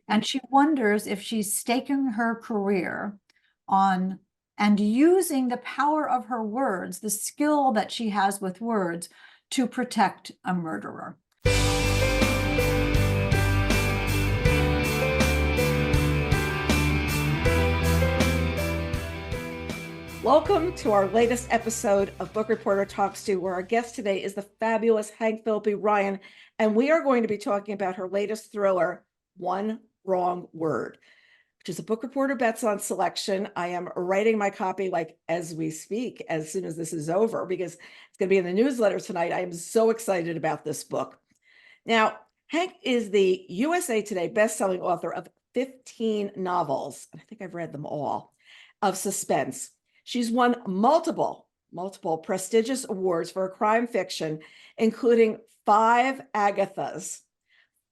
And she wonders if she's staking her career on and using the power of her words, the skill that she has with words, to protect a murderer. Welcome to our latest episode of Book Reporter Talks To, where our guest today is the fabulous Phillippi Ryan, and we are going to be talking about her latest thriller, One Wrong Word, which is a Book Reporter Bets On selection. I am writing my copy like as we speak, as soon as this is over, because it's going to be in the newsletter tonight. I am so excited about this book. Now, Hank is the USA Today bestselling author of 15 novels, and I think I've read them all, of suspense. She's won multiple prestigious awards for her crime fiction, including 5 Agathas,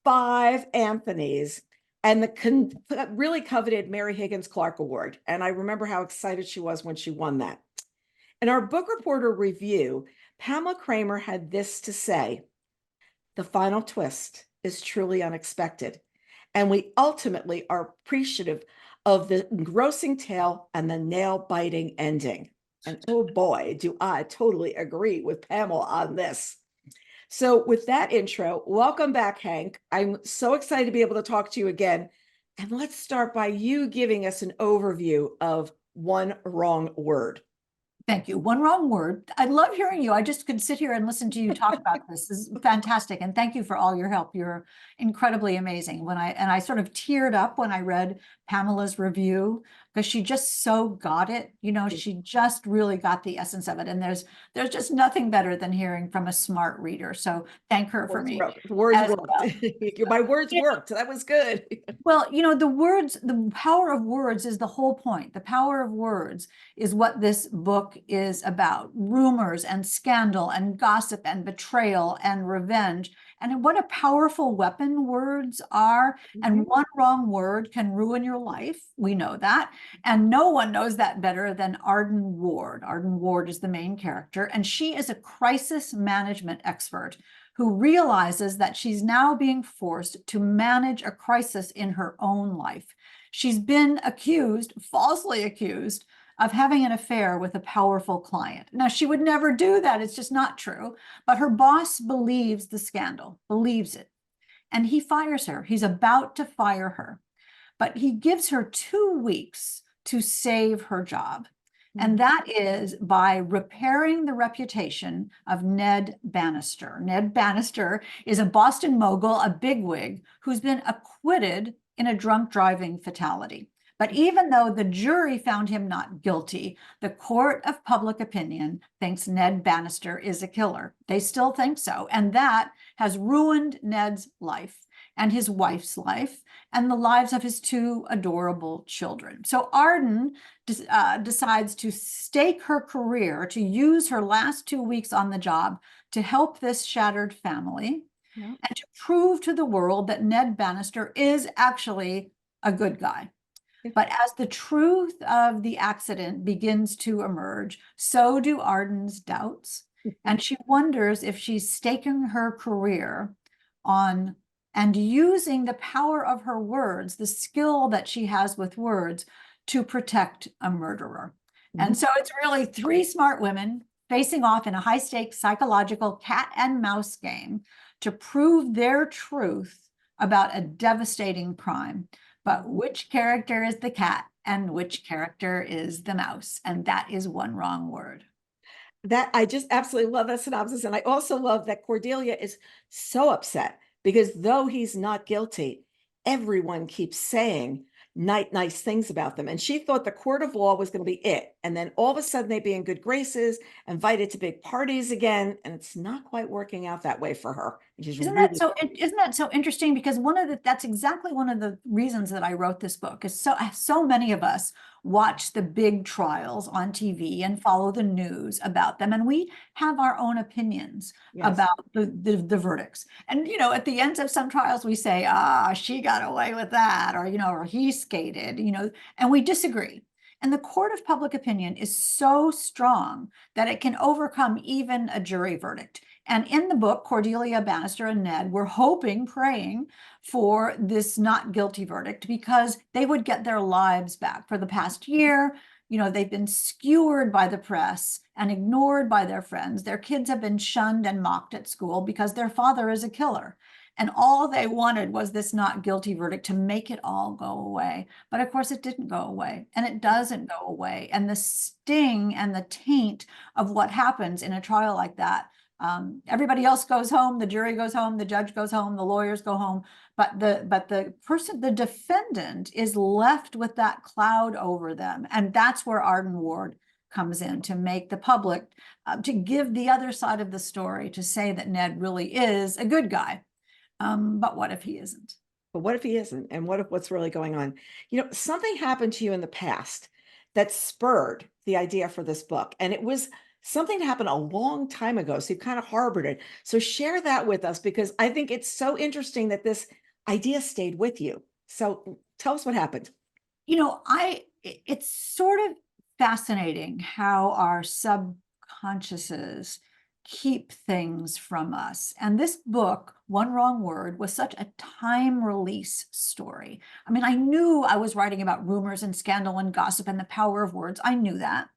5 Anthonys, and the really coveted Mary Higgins Clark Award. And I remember how excited she was when she won that. In our Book Reporter review, Pamela Kramer had this to say: "The final twist is truly unexpected, and we ultimately are appreciative of the engrossing tale and the nail-biting ending." And oh boy, do I totally agree with Pamela on this. So with that intro, welcome back, Hank. I'm so excited to be able to talk to you again. And let's start by you giving us an overview of One Wrong Word. Thank you. One Wrong Word. I love hearing you. I just could sit here and listen to you talk about this. This is fantastic. And thank you for all your help. You're incredibly amazing. I sort of teared up when I read Pamela's review, because she just so got it. She just really got the essence of it. And there's just nothing better than hearing from a smart reader. So thank her for me. Words worked. My words worked. That was good. Well, the power of words is the whole point. The power of words is what this book is about. Rumors and scandal and gossip and betrayal and revenge. And what a powerful weapon words are. And one wrong word can ruin your life. We know that. And no one knows that better than Arden Ward. Arden Ward is the main character, and she is a crisis management expert who realizes that she's now being forced to manage a crisis in her own life. She's been falsely accused, of having an affair with a powerful client. Now, she would never do that. It's just not true. But her boss believes the scandal, believes it. And he fires her. He's about to fire her. But he gives her 2 weeks to save her job. And that is by repairing the reputation of Ned Bannister. Ned Bannister is a Boston mogul, a bigwig, who's been acquitted in a drunk driving fatality. But even though the jury found him not guilty, the court of public opinion thinks Ned Bannister is a killer. They still think so. And that has ruined Ned's life and his wife's life and the lives of his 2 adorable children. So Arden decides to stake her career, to use her last 2 weeks on the job to help this shattered family and to prove to the world that Ned Bannister is actually a good guy. But as the truth of the accident begins to emerge, so do Arden's doubts. And she wonders if she's staking her career on and using the power of her words, the skill that she has with words, to protect a murderer. And so it's really 3 smart women facing off in a high-stakes psychological cat and mouse game to prove their truth about a devastating crime. But which character is the cat and which character is the mouse? And that is One Wrong Word. That I just absolutely love that synopsis. And I also love that Cordelia is so upset because though he's not guilty, everyone keeps saying nice things about them. And she thought the court of law was going to be it. And then all of a sudden they'd be in good graces, invited to big parties again. And it's not quite working out that way for her. Isn't that so interesting? Because that's exactly one of the reasons that I wrote this book, is so many of us watch the big trials on TV and follow the news about them. And we have our own opinions about the verdicts. And, at the ends of some trials, we say, she got away with that, or he skated, and we disagree. And the court of public opinion is so strong that it can overcome even a jury verdict. And in the book, Cordelia Bannister and Ned were hoping, praying for this not guilty verdict because they would get their lives back. For the past year, they've been skewered by the press and ignored by their friends. Their kids have been shunned and mocked at school because their father is a killer. And all they wanted was this not guilty verdict to make it all go away. But of course, it didn't go away, and it doesn't go away. And the sting and the taint of what happens in a trial like that, everybody else goes home, the jury goes home, the judge goes home, the lawyers go home, but the defendant is left with that cloud over them. And that's where Arden Ward comes in to make the public, to give the other side of the story, to say that Ned really is a good guy. But what if he isn't? But what if he isn't? And what if what's really going on? Something happened to you in the past that spurred the idea for this book. And it was something that happened a long time ago. So you kind of harbored it. So share that with us, because I think it's so interesting that this idea stayed with you. So tell us what happened. It's sort of fascinating how our subconsciouses keep things from us. And this book, One Wrong Word, was such a time release story. I mean, I knew I was writing about rumors and scandal and gossip and the power of words. I knew that.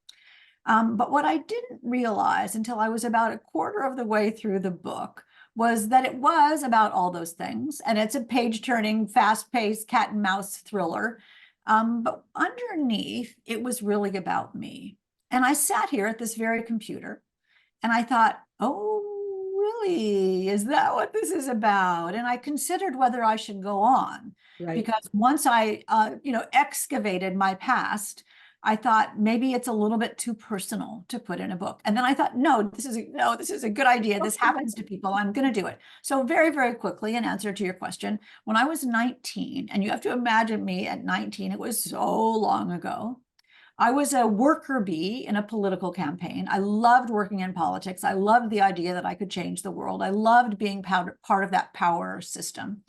But what I didn't realize until I was about a quarter of the way through the book was that it was about all those things. And it's a page-turning, fast-paced cat and mouse thriller. But underneath, it was really about me. And I sat here at this very computer and I thought, oh, really? Is that what this is about? And I considered whether I should go on. Right. Because once I, excavated my past, I thought maybe it's a little bit too personal to put in a book. And then I thought, no, this is a good idea. This happens to people. I'm going to do it. So very, very quickly, in answer to your question, when I was 19, and you have to imagine me at 19, it was so long ago. I was a worker bee in a political campaign. I loved working in politics. I loved the idea that I could change the world. I loved being part of that power system.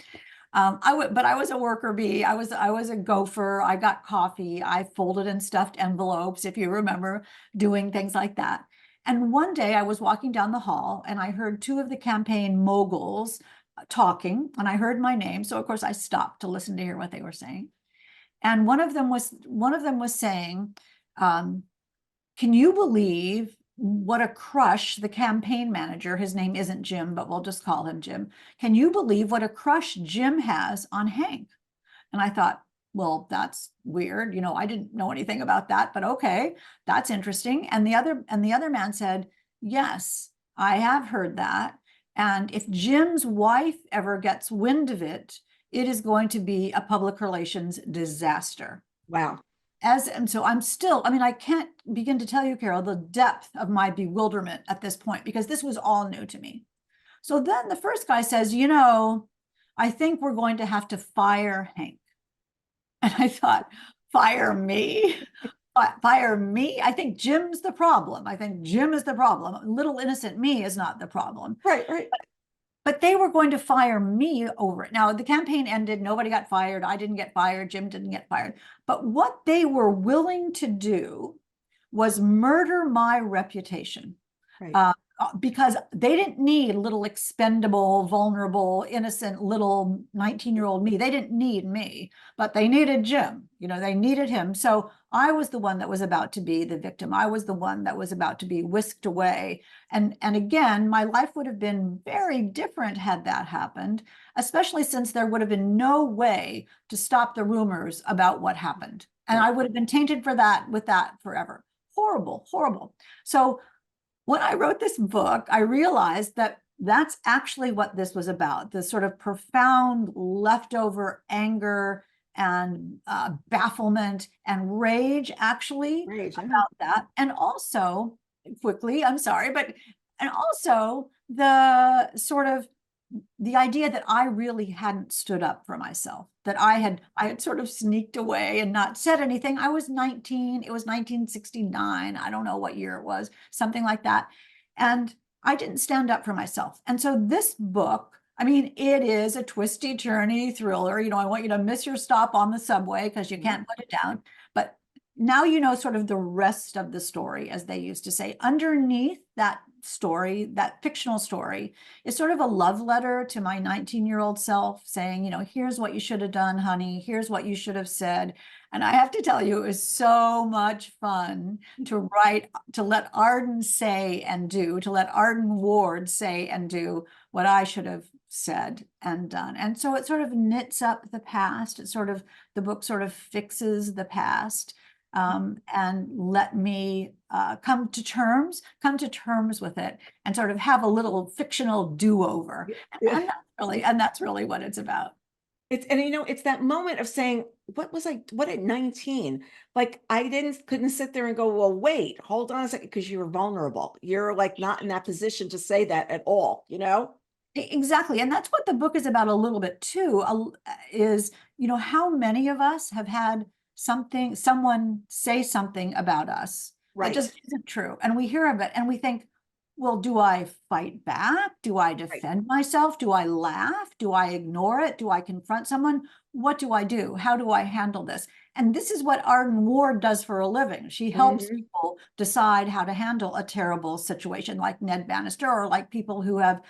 But I was a worker bee. I was a gopher. I got coffee. I folded and stuffed envelopes, if you remember, doing things like that. And one day I was walking down the hall and I heard two of the campaign moguls talking, and I heard my name. So of course I stopped to listen to hear what they were saying. And one of them was saying, can you believe what a crush the campaign manager, his name isn't Jim, but we'll just call him Jim. Can you believe what a crush Jim has on Hank? And I thought, well, that's weird. I didn't know anything about that, but okay, that's interesting. And the other man said, yes, I have heard that. And if Jim's wife ever gets wind of it, it is going to be a public relations disaster. Wow. And so I can't begin to tell you, Carol, the depth of my bewilderment at this point, because this was all new to me. So then the first guy says, I think we're going to have to fire Hank. And I thought, fire me? Fire me? I think Jim's the problem. I think Jim is the problem. Little innocent me is not the problem. Right. But they were going to fire me over it. Now, the campaign ended. Nobody got fired. I didn't get fired. Jim didn't get fired. But what they were willing to do was murder my reputation. Right. Because they didn't need little expendable, vulnerable, innocent little 19-year-old me. They didn't need me, but they needed Jim. They needed him. So I was the one that was about to be the victim. I was the one that was about to be whisked away. And again, my life would have been very different had that happened, especially since there would have been no way to stop the rumors about what happened. And I would have been tainted with that forever. Horrible, horrible. So when I wrote this book, I realized that that's actually what this was about, the sort of profound leftover anger and bafflement and rage, actually, about that. And also, quickly, I'm sorry, and also the sort of the idea that I really hadn't stood up for myself, that I had sort of sneaked away and not said anything. I was 19. It was 1969. I don't know what year it was, something like that. And I didn't stand up for myself. And so this book, it is a twisty, turny thriller. I want you to miss your stop on the subway because you can't put it down. But now sort of the rest of the story, as they used to say. Underneath that story, that fictional story, is sort of a love letter to my 19-year-old self, saying, here's what you should have done, honey. Here's what you should have said. And I have to tell you, it was so much fun to write, to let Arden say and do, to let Arden Ward say and do what I should have said and done. And so it sort of knits up the past. The book sort of fixes the past, and let me come to terms with it and sort of have a little fictional do-over. Yeah. And that's really what it's about. It's that moment of saying, what at 19? Like, couldn't sit there and go, well, wait, hold on a second, because you were vulnerable. You're like not in that position to say that at all, Exactly. And that's what the book is about a little bit too, is, how many of us have had someone say something about us that just isn't true. And we hear of it and we think, well, do I fight back? Do I defend myself? Do I laugh? Do I ignore it? Do I confront someone? What do I do? How do I handle this? And this is what Arden Ward does for a living. She helps people decide how to handle a terrible situation, like Ned Bannister, or like people who have,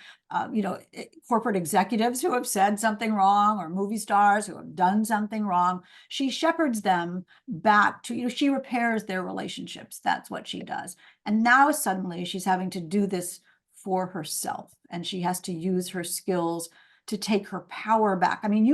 corporate executives who have said something wrong, or movie stars who have done something wrong. She shepherds them back to, she repairs their relationships. That's what she does. And now suddenly she's having to do this for herself, and she has to use her skills to take her power back. I mean,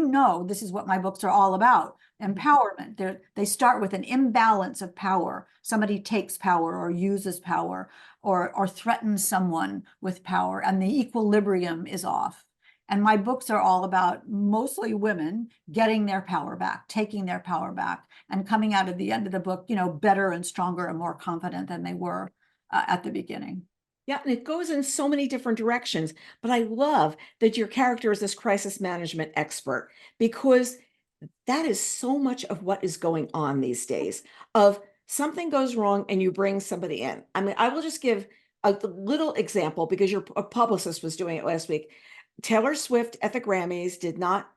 this is what my books are all about. Empowerment. They start with an imbalance of power. Somebody takes power or uses power or threatens someone with power, and the equilibrium is off. And my books are all about mostly women getting their power back, taking their power back, and coming out at the end of the book, better and stronger and more confident than they were at the beginning. Yeah, and it goes in so many different directions. But I love that your character is this crisis management expert, because that is so much of what is going on these days. Of something goes wrong and you bring somebody in. I mean, I will just give a little example, because your publicist was doing it last week. Taylor Swift at the Grammys did not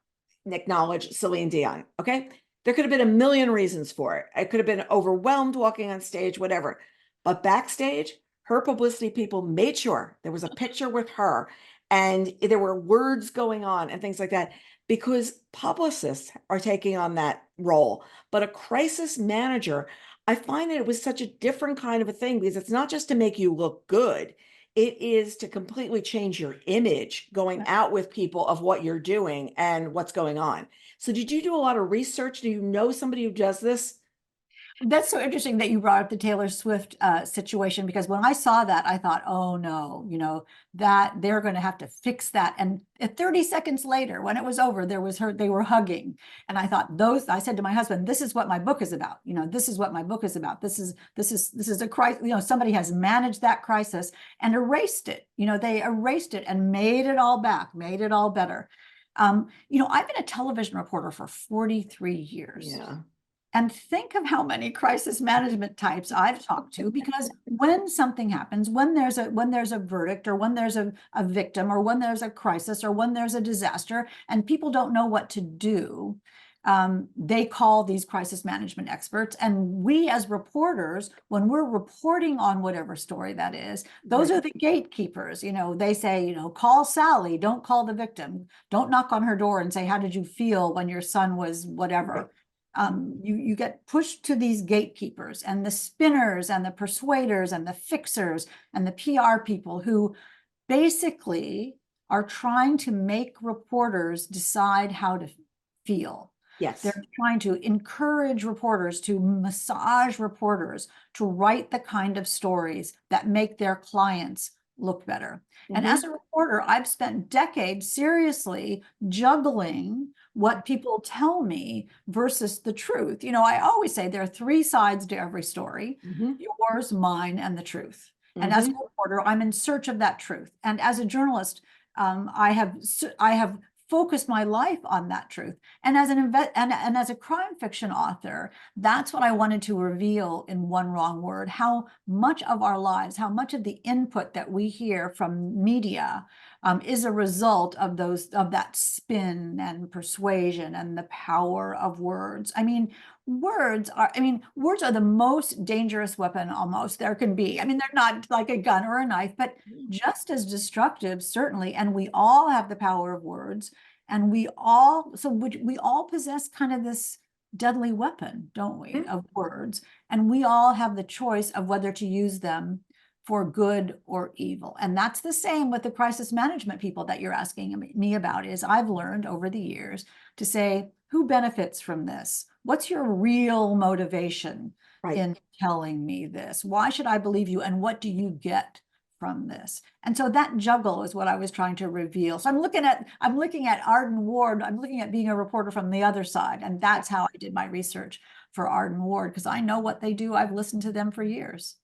acknowledge Celine Dion. Okay. There could have been a million reasons for it. I could have been overwhelmed walking on stage, whatever. But backstage, her publicity people made sure there was a picture with her and there were words going on and things like that, because publicists are taking on that role. But a crisis manager, I find that it was such a different kind of a thing, because it's not just to make you look good. It is to completely change your image going out with people of what you're doing and what's going on. So did you do a lot of research? Do you know somebody who does this? That's so interesting that you brought up the Taylor Swift situation, because when I saw that, I thought, oh no, that they're going to have to fix that. And 30 seconds later, when it was over, they were hugging. And I thought, I said to my husband, this is what my book is about. This is what my book is about. This is a crisis. Somebody has managed that crisis and erased it. They erased it and made it all back, made it all better. I've been a television reporter for 43 years. Yeah. And think of how many crisis management types I've talked to, because when something happens, when there's a verdict, or when there's a victim, or when there's a crisis, or when there's a disaster, and people don't know what to do, they call these crisis management experts. And we as reporters, when we're reporting on whatever story that is, those are the gatekeepers. They say, call Sally, don't call the victim. Don't knock on her door and say, how did you feel when your son was whatever? You get pushed to these gatekeepers, and the spinners and the persuaders and the fixers and the PR people who basically are trying to make reporters decide how to feel. Yes. They're trying to encourage reporters, to massage reporters, to write the kind of stories that make their clients look better. And as a reporter, I've spent decades seriously juggling what people tell me versus the truth. I always say there are three sides to every story: yours, mine, and the truth. And as a reporter, I'm in search of that truth. And as a journalist, I have focused my life on that truth. And as and as a crime fiction author, that's what I wanted to reveal in One Wrong Word: how much of our lives, how much of the input that we hear from media is a result of that spin and persuasion and the power of words. I mean, words are the most dangerous weapon almost there can be. I mean, they're not like a gun or a knife, but just as destructive, certainly. And we all have the power of words, and we all possess kind of this deadly weapon, don't we, of words? And we all have the choice of whether to use them for good or evil. And that's the same with the crisis management people that you're asking me about. Is I've learned over the years to say, who benefits from this? What's your real motivation Right. in telling me this? Why should I believe you? And what do you get from this? And so that juggle is what I was trying to reveal. So I'm looking at Arden Ward. I'm looking at being a reporter from the other side. And that's how I did my research for Arden Ward, because I know what they do. I've listened to them for years.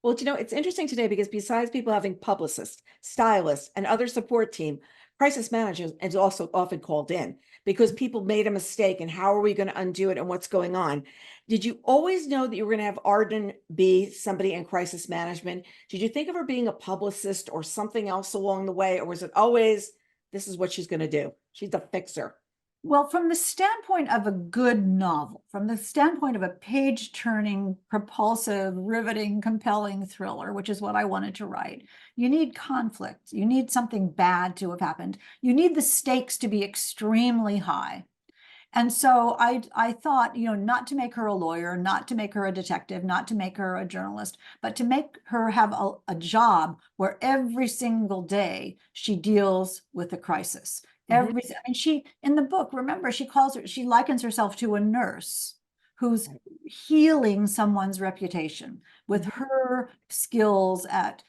Well, it's interesting today because besides people having publicists, stylists, and other support team, crisis managers is also often called in because people made a mistake and how are we going to undo it and what's going on? Did you always know that you were going to have Arden be somebody in crisis management? Did you think of her being a publicist or something else along the way? Or was it always, this is what she's going to do? She's a fixer. Well, from the standpoint of a good novel, from the standpoint of a page-turning, propulsive, riveting, compelling thriller, which is what I wanted to write, you need conflict. You need something bad to have happened. You need the stakes to be extremely high. And so I thought, not to make her a lawyer, not to make her a detective, not to make her a journalist, but to make her have a job where every single day she deals with a crisis. She, in the book, remember, she likens herself to a nurse who's healing someone's reputation with her skills at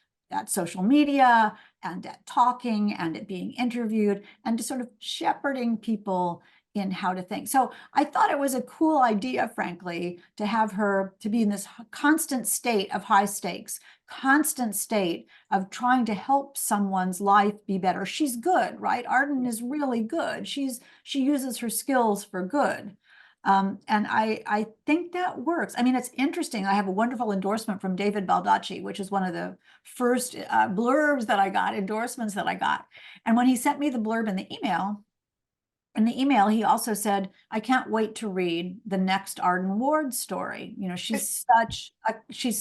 social media and at talking and at being interviewed and to sort of shepherding people in how to think. So I thought it was a cool idea, frankly, to have her to be in this constant state of high stakes, constant state of trying to help someone's life be better. She's good, right? Arden is really good. She uses her skills for good. And I think that works. I mean, it's interesting. I have a wonderful endorsement from David Baldacci, which is one of the first blurbs that I got, endorsements that I got. And when he sent me the blurb in the email, he also said, I can't wait to read the next Arden Ward story. She's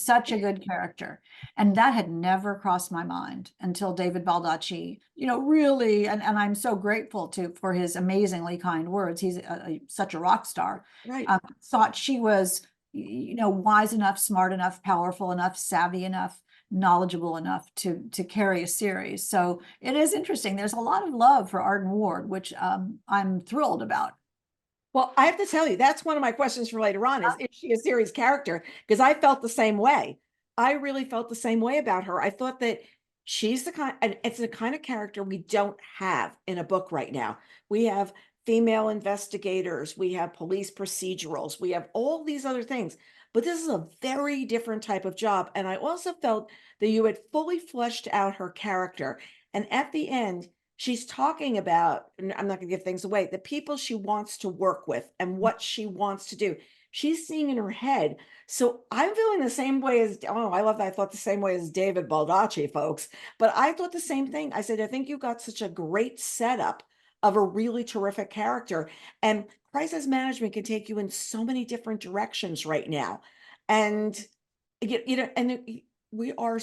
such a good character. And that had never crossed my mind until David Baldacci, really, and I'm so grateful for his amazingly kind words. He's such a rock star. Right. Thought she was, wise enough, smart enough, powerful enough, savvy enough, knowledgeable enough to carry a series. So it is interesting. There's a lot of love for Arden Ward, which I'm thrilled about. Well, I have to tell you, that's one of my questions for later on is she a series character? Because I felt the same way. I really felt the same way about her. I thought that she's it's the kind of character we don't have in a book right now. We have female investigators, we have police procedurals, we have all these other things. But this is a very different type of job. And I also felt that you had fully fleshed out her character. And at the end, she's talking about, and I'm not going to give things away, the people she wants to work with and what she wants to do. She's seeing in her head. So I'm feeling the same way as, I love that. I thought the same way as David Baldacci, folks. But I thought the same thing. I said, I think you got such a great setup of a really terrific character. And crisis management can take you in so many different directions right now. And, we are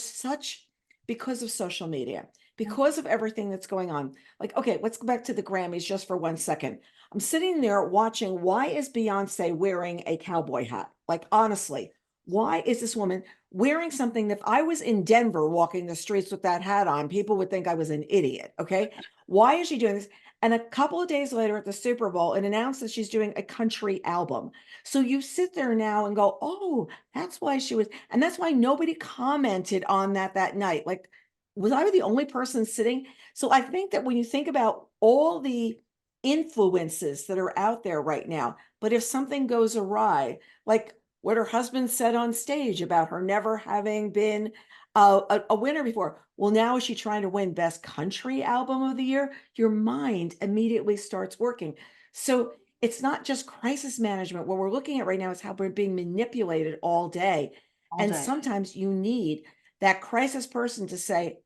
because of social media, because of everything that's going on. Like, okay, let's go back to the Grammys just for 1 second. I'm sitting there watching, why is Beyonce wearing a cowboy hat? Like, honestly, why is this woman wearing something that if I was in Denver walking the streets with that hat on, people would think I was an idiot, okay? Why is she doing this? And a couple of days later at the Super Bowl, it announced that she's doing a country album. So you sit there now and go, oh, that's why she was, and that's why nobody commented on that night. Like, was I the only person sitting? So I think that when you think about all the influences that are out there right now, but if something goes awry, like what her husband said on stage about her never having been a winner before. Well, now is she trying to win Best Country Album of the Year? Your mind immediately starts working. So it's not just crisis management. What we're looking at right now is how we're being manipulated all day. All And day. sometimes you need that crisis person to say,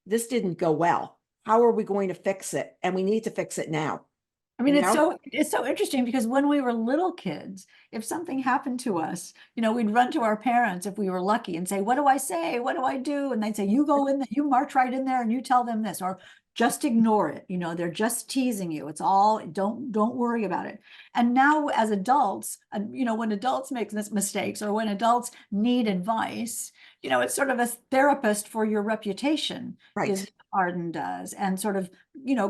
this didn't go well. how are we going to fix it? And we need to fix it now, I you mean, know? it's so interesting because when we were little kids, if something happened to us, we'd run to our parents if we were lucky and say, "What do I say? What do I do?" And they'd say, "You go in there, you march right in there and you tell them this," or just ignore it. They're just teasing you. It's all, don't worry about it. And now as adults, when adults make mistakes or when adults need advice, it's sort of a therapist for your reputation is Right. what Arden does, and sort of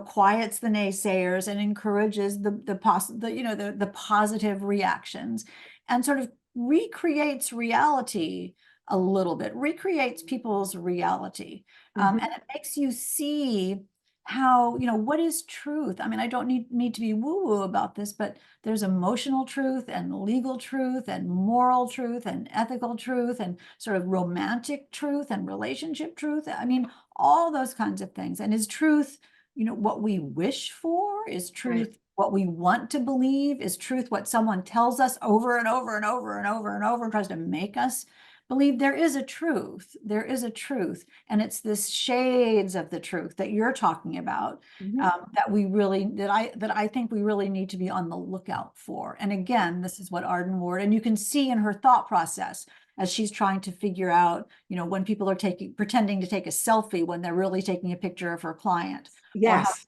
quiets the naysayers and encourages the positive reactions, and sort of recreates reality a little bit, recreates people's reality. Mhm. And it makes you see how, what is truth? I mean, I don't need to be woo-woo about this, but there's emotional truth and legal truth and moral truth and ethical truth and sort of romantic truth and relationship truth. I mean, all those kinds of things. And is truth, what we wish for? Is Right. truth what we want to believe? Is truth what someone tells us over and over and over and over and over and tries to make us believe? There is a truth. There is a truth. And it's this shades of the truth that you're talking about, Mhm. that I think we really need to be on the lookout for. And again, this is what Arden Ward, and you can see in her thought process as she's trying to figure out, when people are pretending to take a selfie when they're really taking a picture of her client, or how, Yes.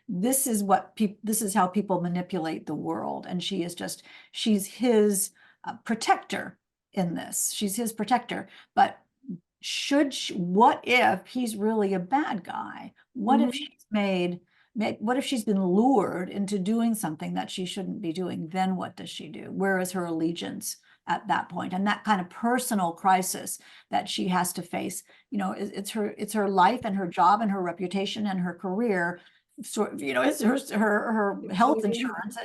this is how people manipulate the world. And she's his protector in this. She's his protector. But what if he's really a bad guy? What if Mhm. she's what if she's been lured into doing something that she shouldn't be doing? Then what does she do? Where is her allegiance at that point? And that kind of personal crisis that she has to face, it's her life and her job and her reputation and her career. So, it's her health Mhm. insurance,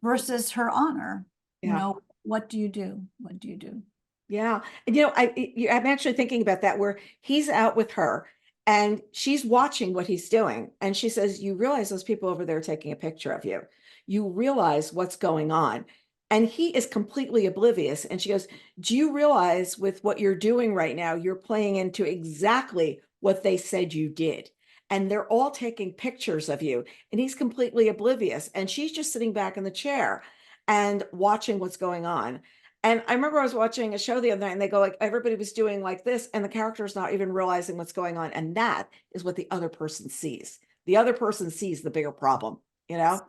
versus her honor. Yeah. What do you do? What do you do? Yeah. And I'm actually thinking about that where he's out with her and she's watching what he's doing. And she says, "You realize those people over there are taking a picture of you. You realize what's going on." And he is completely oblivious. And she goes, "Do you realize with what you're doing right now, you're playing into exactly what they said you did? And they're all taking pictures of you." And he's completely oblivious. And she's just sitting back in the chair and watching what's going on. And I remember I was watching a show the other night and they go like everybody was doing like this and the character's not even realizing what's going on. And that is what the other person sees. The other person sees the bigger problem, you know?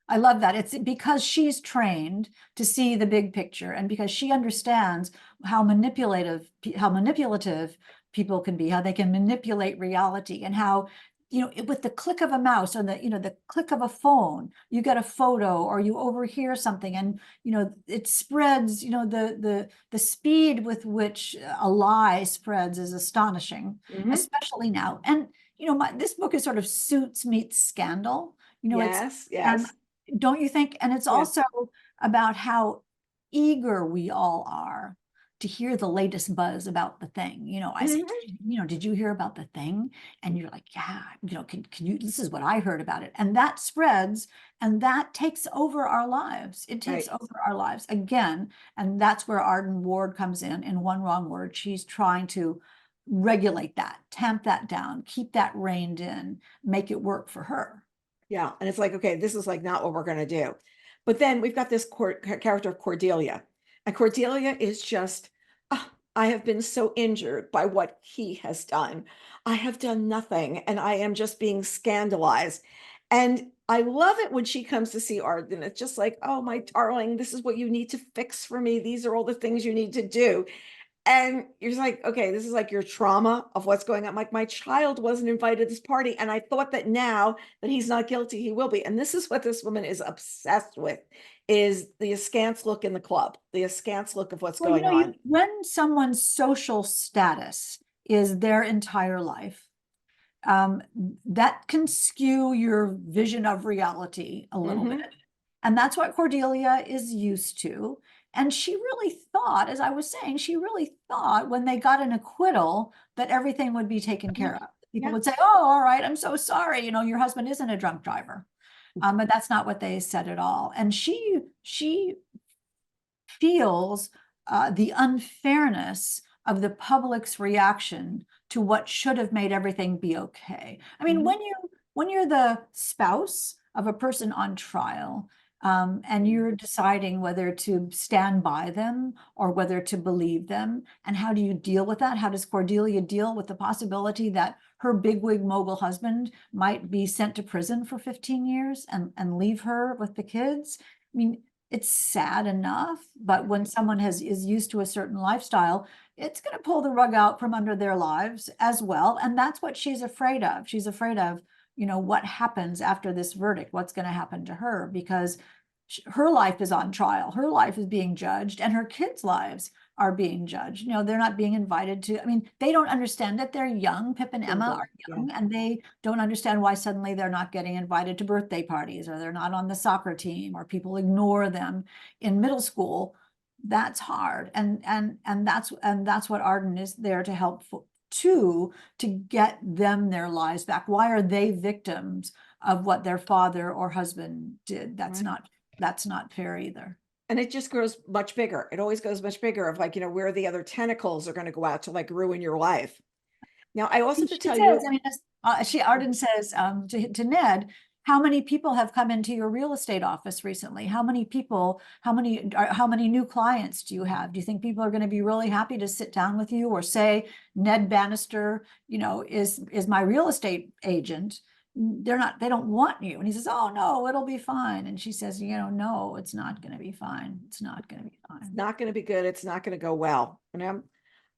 I love that. It's because she's trained to see the big picture, and because she understands how manipulative people can be, how they can manipulate reality, and how, with the click of a mouse or the click of a phone, you get a photo or you overhear something, and it spreads. The speed with which a lie spreads is astonishing, Mhm. especially now. And this book is sort of Suits meets Scandal. It's Yes, and yes. don't you think? And it's Yeah. also about how eager we all are to hear the latest buzz about the thing. I say, Mhm. did you hear about the thing? And you're like, yeah, can you, this is what I heard about it. And that spreads, and that takes over our lives. It takes Right. over our lives again. And that's where Arden Ward comes in One Wrong Word. She's trying to regulate that, tamp that down, keep that reined in, make it work for her. Yeah. And it's like, okay, this is like not what we're going to do. But then we've got this character of Cordelia. And Cordelia is just, "Ah, I have been so injured by what he has done. I have done nothing and I am just being scandalized." And I love it when she comes to see Arden. It's just like, "Oh, my darling, this is what you need to fix for me. These are all the things you need to do." And you're just like, okay, this is like your trauma of what's going on. Like, my child wasn't invited to this party, and I thought that now that he's not guilty, he will be. And this is what this woman is obsessed with, is the askance look in the club, the askance look of what's Well, going on. when someone's social status is their entire life, um, that can skew your vision of reality a little bit. Hmm. And that's what Cordelia is used to. And she really thought, as I was saying, she really thought when they got an acquittal that everything would be taken care of. People Yeah. would say, "Oh, all right, I'm so sorry. Your husband isn't a drunk driver." But that's not what they said at all. And she feels the unfairness of the public's reaction to what should have made everything be okay. I mean, Mhm. when you're the spouse of a person on trial, and you're deciding whether to stand by them or whether to believe them, and how do you deal with that? How does Cordelia deal with the possibility that her bigwig mogul husband might be sent to prison for 15 years and leave her with the kids? I mean, it's sad enough, but when someone is used to a certain lifestyle, it's going to pull the rug out from under their lives as well. And that's what she's afraid of. She's afraid of, what happens after this verdict, what's going to happen to her, because her life is on trial, her life is being judged, and her kids' lives are being judged. They're not being invited to, I mean, they don't understand that they're young. Pip and Emma are Yeah. young, and they don't understand why suddenly they're not getting invited to birthday parties, or they're not on the soccer team, or people ignore them in middle school. That's hard. And that's what Arden is there to help to get them their lives back. Why are they victims of what their father or husband did? That's Right. not fair either. And it just grows much bigger. It always goes much bigger of like, where the other tentacles are going to go out to like ruin your life. Now, I also have to She tell says, you, I mean, Arden says, to Ned, how many people have come into your real estate office recently? How many people, how many new clients do you have? Do you think people are going to be really happy to sit down with you, or say, Ned Bannister, is my real estate agent? They don't want you. And he says, oh no, it'll be fine. And she says, no, it's not going to be fine. It's not going to be it's fine. not going to be good. It's not going to go well.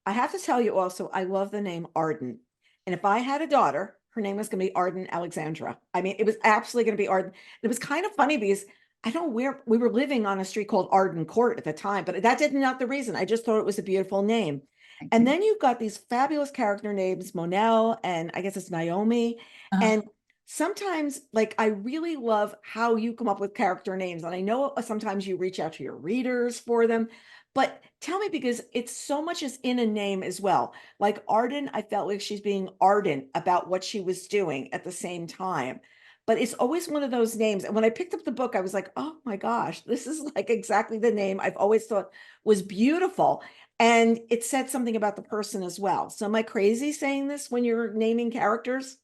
I have to tell you also, I love the name Arden. And if I had a daughter, her name was going to be Arden Alexandra. I mean, it was absolutely going to be Arden. It was kind of funny because I don't know where we were living on a street called Arden Court at the time, but that did not the reason. I just thought it was a beautiful name. Thank And you. then you've got these fabulous character names, Monel, and I guess it's Naomi. And sometimes, like, I really love how you come up with character names. And I know sometimes you reach out to your readers for them, but tell me, because it's so much is in a name as well. Like Arden, I felt like she's being ardent about what she was doing at the same time. But it's always one of those names. And when I picked up the book, I was like, oh my gosh, this is like exactly the name I've always thought was beautiful. And it said something about the person as well. So am I crazy saying this when you're naming characters?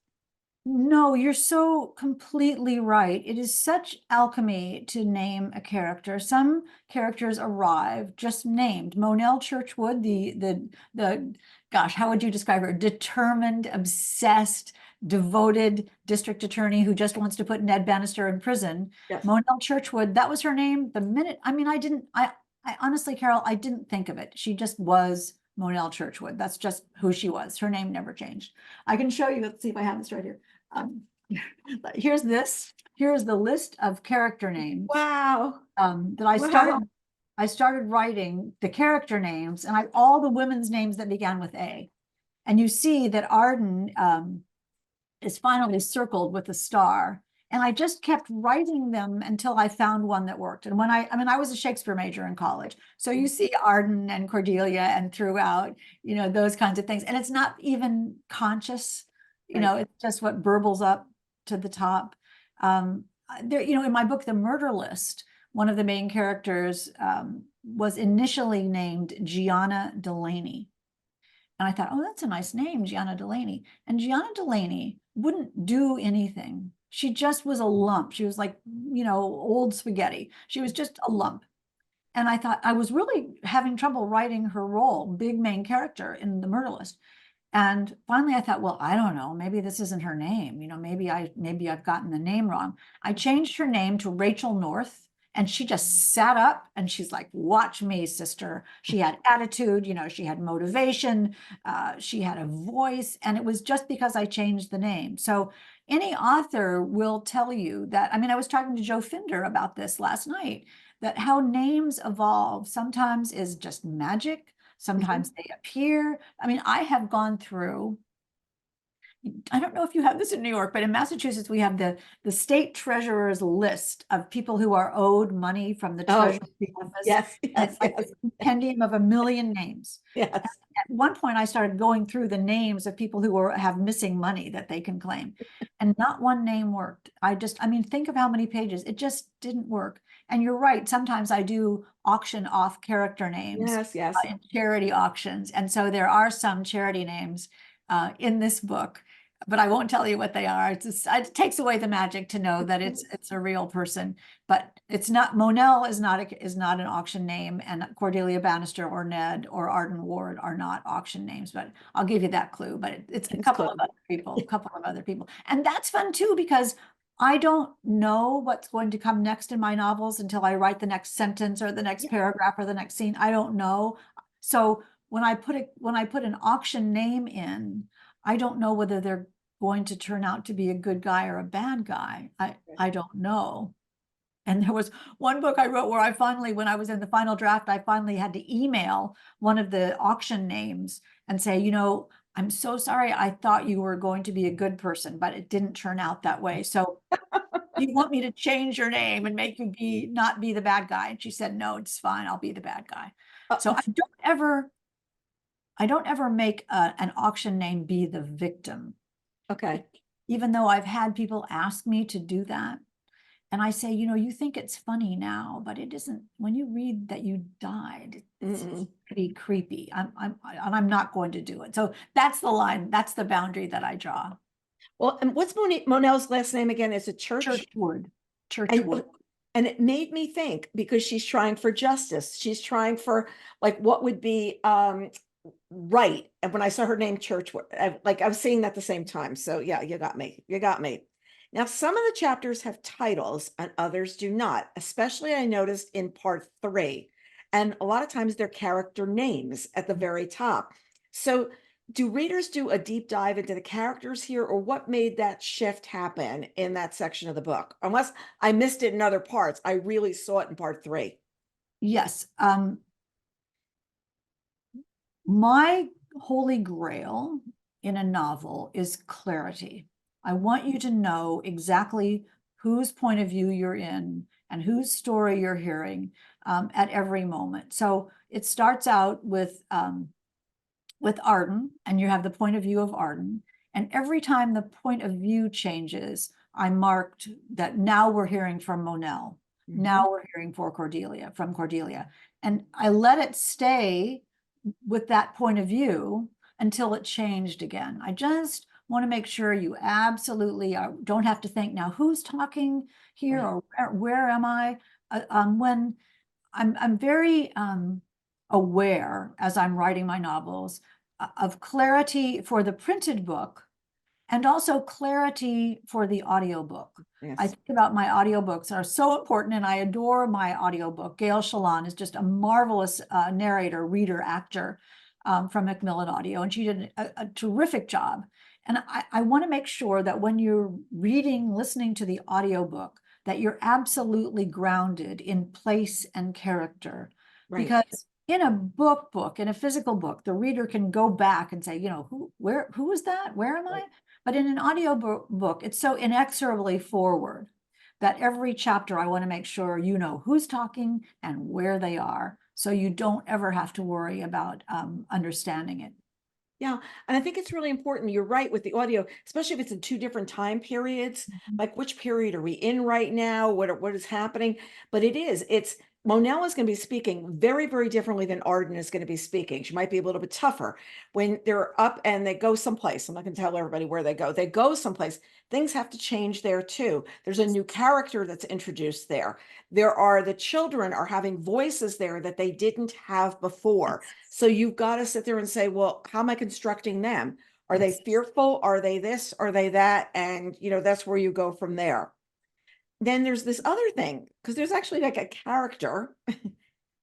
No, you're so completely right. It is such alchemy to name a character. Some characters arrive just named. Monel Churchwood, the gosh, how would you describe her? Determined, obsessed, devoted district attorney who just wants to put Ned Bannister in prison. Yes. Monel Churchwood, that was her name the minute. I mean, I honestly, Carol, I didn't think of it. She just was Monel Churchwood. That's just who she was. Her name never changed. I can show you. Let's see if I have this right here. Um, here's the list of character names Wow. that I Wow. started writing the character names, and all the women's names that began with A. And you see that Arden is finally circled with a star. And I just kept writing them until I found one that worked. And when I mean, I was a Shakespeare major in college. So you see Arden and Cordelia and throughout, those kinds of things. And it's not even conscious, Right. it's just what burbles up to the top. There, in my book, The Murder List, one of the main characters was initially named Gianna Delaney. And I thought, oh, that's a nice name, Gianna Delaney. And Gianna Delaney wouldn't do anything. She just was a lump. She was like, old spaghetti. She was just a lump. And I thought I was really having trouble writing her role, big main character in The Murder List. And finally I thought, well, I don't know, maybe this isn't her name. Maybe I've gotten the name wrong. I changed her name to Rachel North. And she just sat up and she's like, watch me, sister. She had attitude, she had motivation, she had a voice. And it was just because I changed the name. So any author will tell you that. I mean, I was talking to Joe Finder about this last night, that how names evolve sometimes is just magic. Sometimes they appear. I mean, I have gone through, I don't know if you have this in New York, but in Massachusetts, we have the state treasurer's list of people who are owed money from the Oh, treasurer's office. yes, And yes, it's like yes, a compendium of 1 million names. yes. At one point, I started going through the names of people who have missing money that they can claim, and not one name worked. I mean, think of how many pages. It just didn't work. And you're right. Sometimes I do auction off character names Yes, yes. in charity auctions. And so there are some charity names in this book, but I won't tell you what they are. It takes away the magic to know that it's a real person. But it's not, Monel is not an auction name, and Cordelia Bannister or Ned or Arden Ward are not auction names. But I'll give you that clue. But it's a couple of other people, and that's fun too, because I don't know what's going to come next in my novels until I write the next sentence or the next paragraph or the next scene. I don't know. So when I put an auction name in, I don't know whether they're going to turn out to be a good guy or a bad guy. I don't know. And there was one book I wrote where I finally, when I was in the final draft, I finally had to email one of the auction names and say, you know, I'm so sorry. I thought you were going to be a good person, but it didn't turn out that way. So you want me to change your name and make you not be the bad guy? And she said, no, it's fine. I'll be the bad guy. So I don't ever make an auction name be the victim. Okay. Even though I've had people ask me to do that. And I say, you know, you think it's funny now, but it isn't. When you read that you died, it's pretty creepy. I'm not going to do it. So that's the line. That's the boundary that I draw. Well, and what's Monel's last name again? Is it Churchwood. Churchwood. And it made me think, because she's trying for justice. She's trying for like what would be right. And when I saw her name Churchwood, I was seeing that at the same time. So yeah, you got me. You got me. Now, some of the chapters have titles and others do not, especially I noticed in part 3. And a lot of times they're character names at the very top. So do readers do a deep dive into the characters here, or what made that shift happen in that section of the book? Unless I missed it in other parts, I really saw it in part 3. Yes. My holy grail in a novel is clarity. I want you to know exactly whose point of view you're in and whose story you're hearing at every moment. So it starts out with Arden, and you have the point of view of Arden. And every time the point of view changes, I marked that now we're hearing from Monel. Now we're hearing from Cordelia. And I let it stay with that point of view until it changed again. I just want to make sure you absolutely don't have to think, now who's talking here, or where am I? When I'm very aware, as I'm writing my novels, of clarity for the printed book and also clarity for the audiobook. Yes. I think about my audiobooks are so important, and I adore my audiobook. Gail Shalon is just a marvelous narrator, reader, actor from Macmillan Audio, and she did a terrific job. And I want to make sure that when you're listening to the audiobook, that you're absolutely grounded in place and character. Right. Because in a book, in a physical book, the reader can go back and say, you know, who is that? Where am I? But in an audio book, it's so inexorably forward that every chapter I want to make sure you know who's talking and where they are, so you don't ever have to worry about understanding it. Yeah. And I think it's really important. You're right with the audio, especially if it's in 2 different time periods, like which period are we in right now? What is happening? But it's Monel is going to be speaking very, very differently than Arden is going to be speaking. She might be a little bit tougher when they're up and they go someplace. I'm not going to tell everybody where they go. They go someplace. Things have to change there too. There's a new character that's introduced there. The children are having voices there that they didn't have before. So you've got to sit there and say, well, how am I constructing them? Are they fearful? Are they this? Are they that? And, that's where you go from there. Then there's this other thing, because there's actually like a character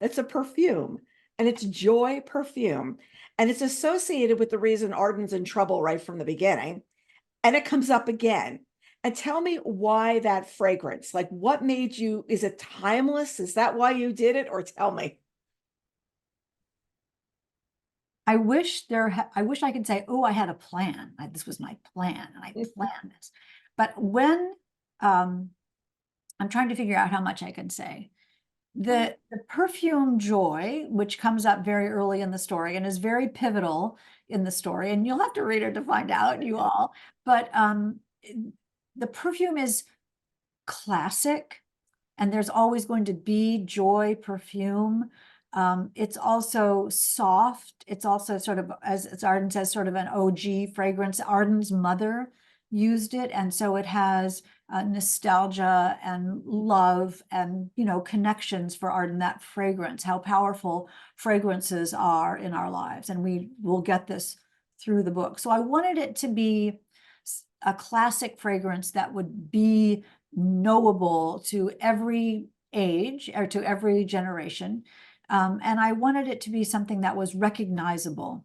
that's a perfume, and it's Joy Perfume. And it's associated with the reason Arden's in trouble right from the beginning. And it comes up again. And tell me why that fragrance, like what made you, is it timeless? Is that why you did it? Or tell me. I wish I could say, oh, I had a plan. This was my plan, and I planned this. But when I'm trying to figure out how much I can say. The perfume Joy, which comes up very early in the story and is very pivotal in the story, and you'll have to read it to find out, you all. But the perfume is classic, and there's always going to be Joy Perfume. It's also soft. It's also sort of, as Arden says, sort of an OG fragrance. Arden's mother used it, and so it has nostalgia and love and, you know, connections for Arden, that fragrance, how powerful fragrances are in our lives. And we will get this through the book. So I wanted it to be a classic fragrance that would be knowable to every age or to every generation. And I wanted it to be something that was recognizable,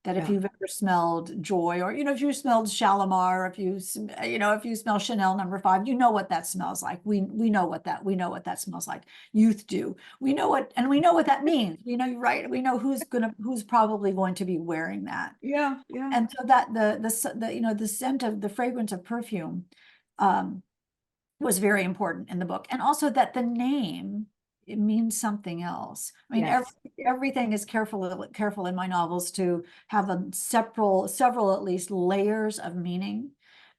that if Yeah. you've ever smelled Joy, or, you know, if you smelled Shalimar, if you, you know, if you smell Chanel #5, you know what that smells like. We know what that smells like. Youth do. We know what, and we know what that means. You know, right? We know who's probably going to be wearing that. Yeah. Yeah. And so that the you know, the scent of the fragrance of perfume was very important in the book. And also that the name, it means something else. I mean, Yes. everything is careful in my novels to have several at least layers of meaning.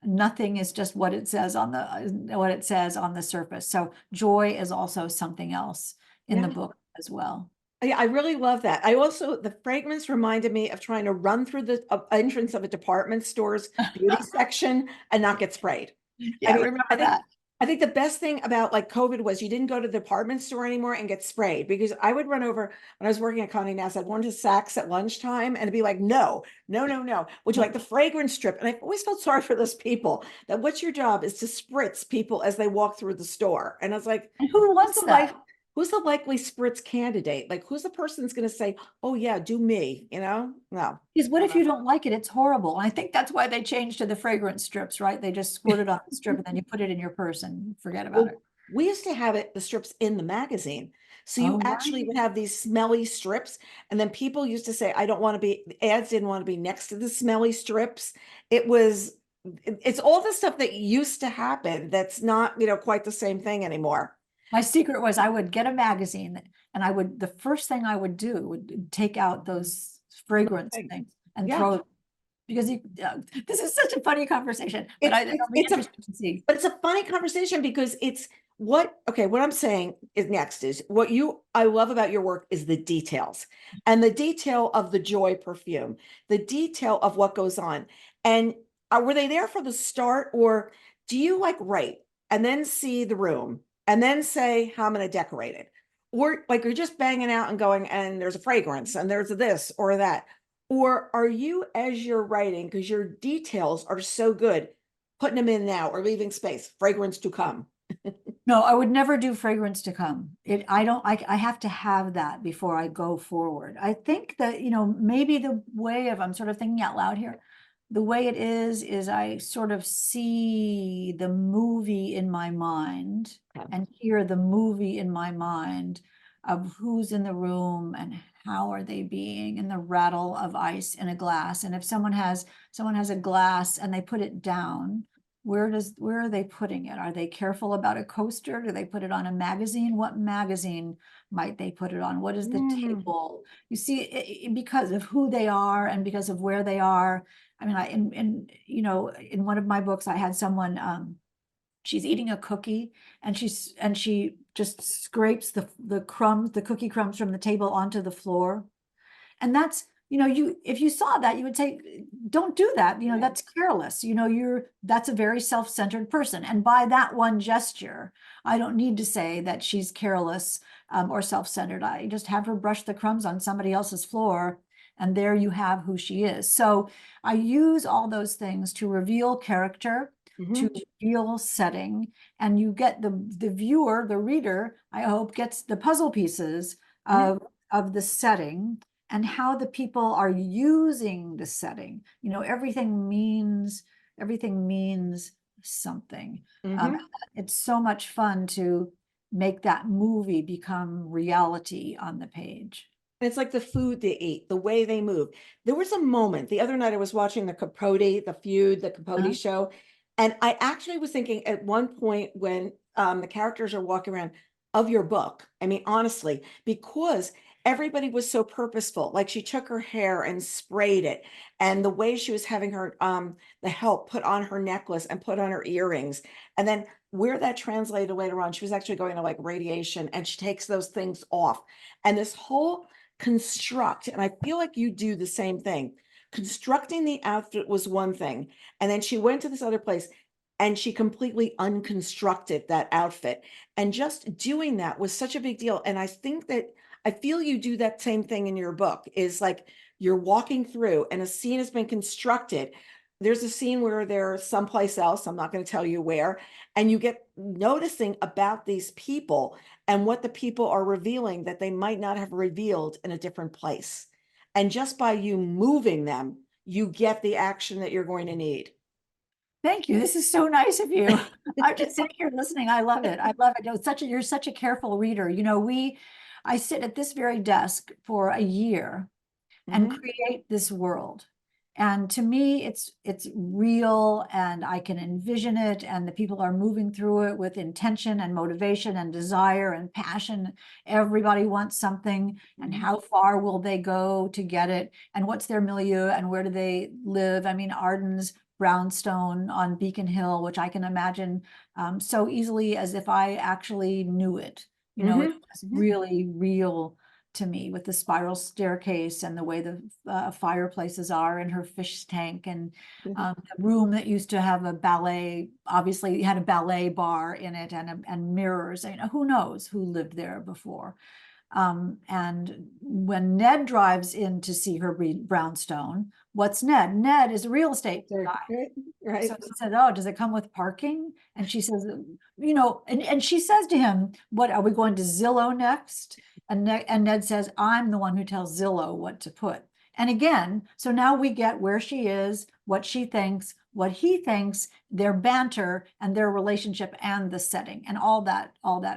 Nothing is just what it says on the surface. So joy is also something else in the Yeah. book as well. Yeah, I really love that. I also, the fragrance reminded me of trying to run through the entrance of a department store's beauty section and not get sprayed. I Yeah, mean, remember that. I think the best thing about like COVID was you didn't go to the department store anymore and get sprayed, because I would run over when I was working at Condé Nast, I'd run to Saks at lunchtime and it'd be like, no, no, no, no. Would you like the fragrance strip? And I always felt sorry for those people, that what's your job is to spritz people as they walk through the store. And I was like, And who wants that? who's the likely spritz candidate? Like, who's the person that's going to say, oh yeah, do me, you know? No. Because what if you don't like it? It's horrible. And I think that's why they changed to the fragrance strips, right? They just squirt it on the strip and then you put it in your purse and forget about Well, it. we used to have the strips in the magazine. So you Oh, actually right. would have these smelly strips. And then people used to say, I don't want to be, the ads didn't want to be next to the smelly strips. It's all the stuff that used to happen that's not, quite the same thing anymore. My secret was I would get a magazine and the first thing I would do would take out those fragrance Thing. things and Yeah. throw it. Because this is such a funny conversation, but it'll be interesting to see. But it's a funny conversation because what I'm saying is next is I love about your work is the details, and the detail of the Joy perfume, the detail of what goes on. And were they there for the start, or do you like write and then see the room and then say how I'm going to decorate it? Or like you're just banging out and going, and there's a fragrance and there's a this or that? Or are you, as you're writing, because your details are so good, putting them in now or leaving space, fragrance to come? No, I would never do fragrance to come. I have to have that before I go forward. I think that, you know, maybe I'm sort of thinking out loud here. The way it is I sort of see the movie in my mind and hear the movie in my mind of who's in the room and how are they being, and the rattle of ice in a glass. And if someone has a glass and they put it down, where are they putting it? Are they careful about a coaster? Do they put it on a magazine? What magazine might they put it on? What is the table? You see, because of who they are and because of where they are. I mean, in one of my books, I had someone, she's eating a cookie and she just scrapes the cookie crumbs from the table onto the floor. And that's, if you saw that, you would say, don't do that. That's careless. That's a very self-centered person. And by that one gesture, I don't need to say that she's careless or self-centered. I just have her brush the crumbs on somebody else's floor, and there you have who she is. So I use all those things to reveal character, to reveal setting, and you get the viewer, the reader, I hope, gets the puzzle pieces of the setting and how the people are using the setting. Everything means something. It's so much fun to make that movie become reality on the page. It's like the food they eat, the way they move. There was a moment the other night I was watching the Capote show, and I actually was thinking at one point when the characters are walking around of your book. I mean, honestly, because everybody was so purposeful. Like she took her hair and sprayed it, and the way she was having her the help put on her necklace and put on her earrings, and then where that translated later on, she was actually going to like radiation, and she takes those things off, and this whole construct, and I feel like you do the same thing. Constructing the outfit was one thing, and then she went to this other place and she completely unconstructed that outfit. And just doing that was such a big deal. And I think that I feel you do that same thing in your book, is like you're walking through and a scene has been constructed. There's a scene where they're someplace else, I'm not going to tell you where, and you get noticing about these people and what the people are revealing that they might not have revealed in a different place. And just by you moving them, you get the action that you're going to need. Thank you. This is so nice of you. I'm just sitting here listening. I love it. I love it. You're such a careful reader. I sit at this very desk for a year and create this world. And to me, it's real, and I can envision it, and the people are moving through it with intention and motivation and desire and passion. Everybody wants something, and how far will they go to get it? And what's their milieu, and where do they live? I mean, Arden's brownstone on Beacon Hill, which I can imagine so easily as if I actually knew it. It's really real to me, with the spiral staircase and the way the fireplaces are in her fish tank, and the room that used to have a ballet, obviously had a ballet bar in it, and mirrors. Who knows who lived there before. And when Ned drives in to see her brownstone, what's Ned? Ned is a real estate guy. Right. So he said, "Oh, does it come with parking?" And she says, and she says to him, "What, are we going to Zillow next?" And Ned says, "I'm the one who tells Zillow what to put." And again, so now we get where she is, what she thinks, what he thinks, their banter and their relationship and the setting, and all that